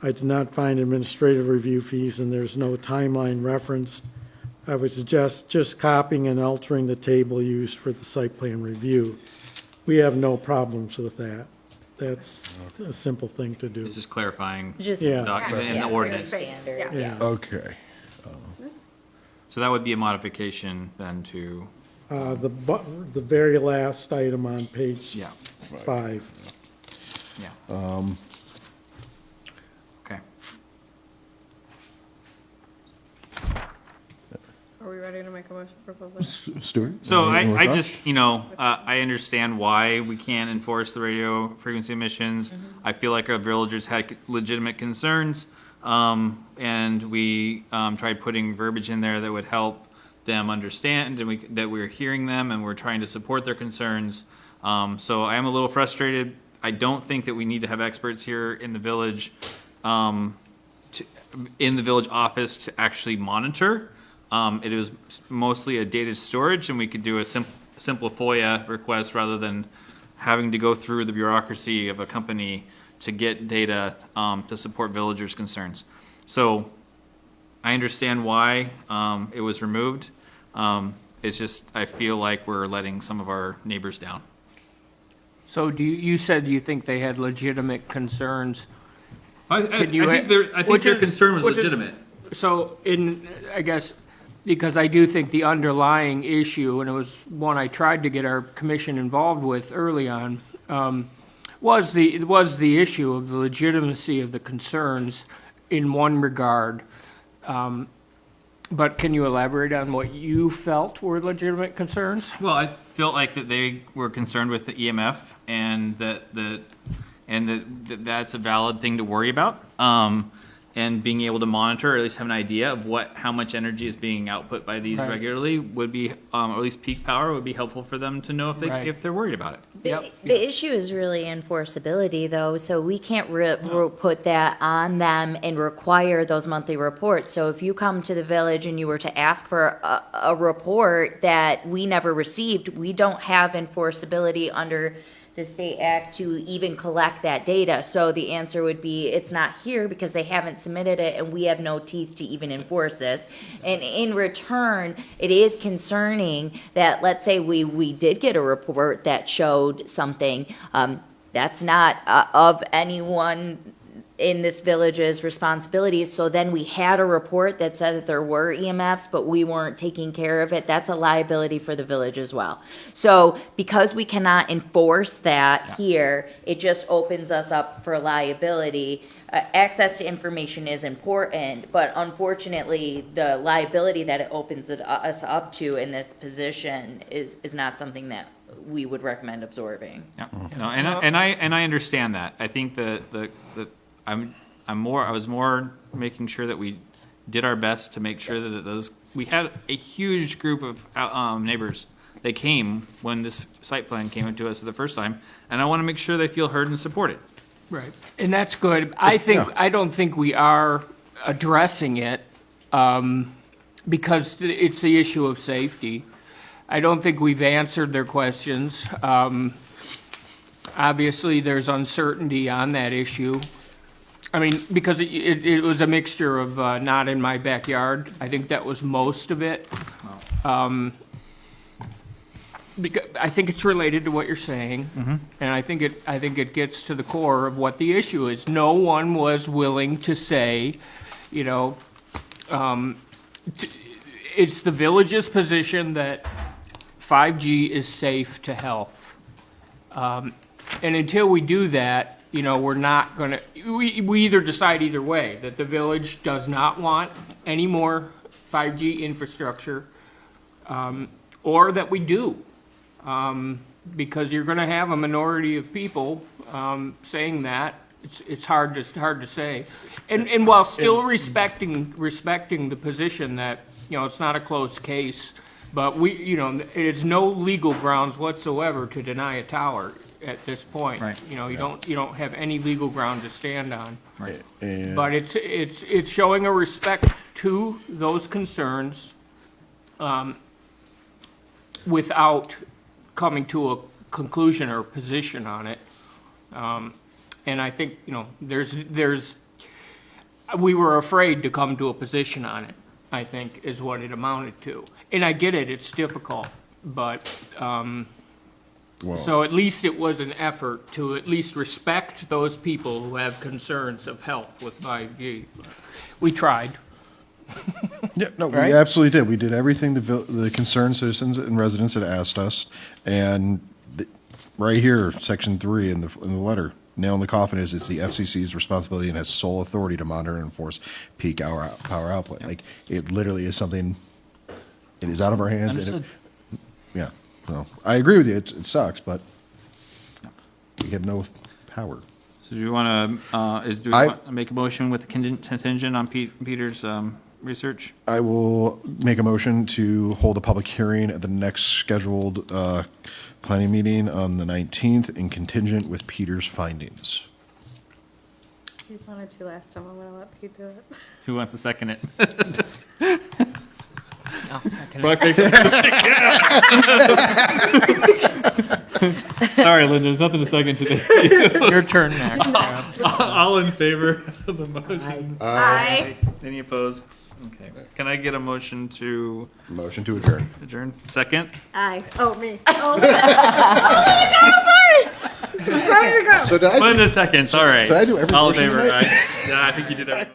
I did not find administrative review fees, and there's no timeline referenced. I would suggest just copying and altering the table used for the site plan review. We have no problems with that. That's a simple thing to do. It's just clarifying Just Yeah. document in yeah, the ordinance. pretty standard, Yeah. yeah. Okay. So that would be a modification then to, The very last item on page yeah, 5. yeah. Okay. Are we ready to make a motion for public? Stuart? So any more I thoughts? just, I understand why we can't enforce the radio frequency emissions. I feel like our villagers had legitimate concerns. And we, tried putting verbiage in there that would help them understand and that we're hearing them and we're trying to support their concerns. So I am a little frustrated. I don't think that we need to have experts here in the village, in the village office to actually monitor. It was mostly a data storage, and we could do a simple FOIA request rather than having to go through the bureaucracy of a company to get data to support villagers' concerns. So I understand why it was removed. It's just I feel like we're letting some of our neighbors down. So you said you think they had legitimate concerns. I Can you- think which their is- concern was which is- legitimate. So I guess, because I do think the underlying issue, and it was one I tried to get our commission involved with early on, was the issue of the legitimacy of the concerns in one regard. But can you elaborate on what you felt were legitimate concerns? Well, I felt like that they were concerned with the EMF and that's a valid thing to worry about. And being able to monitor, or at least have an idea of how much energy is being output by these Right. regularly would be, or at least peak power would be helpful for them to know Right. if they're worried about it. The issue is really enforceability, though, so we can't put that on them and require those monthly reports. So if you come to the village and you were to ask for a report that we never received, we don't have enforceability under the state act to even collect that data. So the answer would be, it's not here because they haven't submitted it and we have no teeth to even enforce this. And in return, it is concerning that, let's say we did get a report that showed something, that's not of anyone in this village's responsibilities. So then we had a report that said that there were EMFs, but we weren't taking care of it. That's a liability for the village as well. So because we cannot enforce that here, it just opens us up for liability. Access to information is important, but unfortunately, the liability that it opens us up to in this position is not something that we would recommend absorbing. Yeah, no, and I understand that. I think that I was more making sure that we did our best to make sure that we had a huge group of neighbors. They came when this site plan came into us for the first time, and I want to make sure they feel heard and supported. Right, and that's good. I don't think we are addressing it, because it's the issue of safety. I don't think we've answered their questions. Obviously, there's uncertainty on that issue. I mean, because it was a mixture of not in my backyard. I think that was most of it. Because I think it's related to what you're saying, and I think it gets to the core of what the issue is. No one was willing to say, you know, it's the village's position that 5G is safe to health, and until we do that, you know, we're not going to. We either decide either way that the village does not want any more 5G infrastructure, or that we do. Because you're going to have a minority of people saying that. It's hard to say, and while still respecting the position that, you know, it's not a closed case, but it's no legal grounds whatsoever to deny a tower at this point. Right. You know, you don't have any legal ground to stand on. Right. But it's showing a respect to those concerns, without coming to a conclusion or position on it. And I think, you know, we were afraid to come to a position on it, I think, is what it amounted to. And I get it, it's difficult, but, so at least it was an effort to at least respect those people who have concerns of health with 5G. We tried. Yeah, no, Right? we absolutely did. We did everything the concerned citizens and residents had asked us, and right here, section 3 in the letter, nail in the coffin is it's the FCC's responsibility and has sole authority to monitor and enforce peak hour power output. Like, it literally is something. It is out of our hands. Understood. Yeah, so I agree with you. It sucks, but we have no power. So do you want to make a motion with a contingent on Peter's research? I will make a motion to hold a public hearing at the next scheduled planning meeting on the 19th in contingent with Peter's findings. You wanted to last time, I'm gonna let Pete do it. Who wants to second it? I'll second it. Brock Baker. Sorry, Linda, there's nothing to second today. Your turn next. All in favor of the motion? Aye. Any opposed? Okay. Can I get a motion to Motion to adjourn. adjourn? Second? Aye. Oh, me. Oh, my God, sorry. I was ready to go. So did I? Linda seconds, all right. Did I do every All in motion favor? tonight? Aye. Yeah, I think you did everything.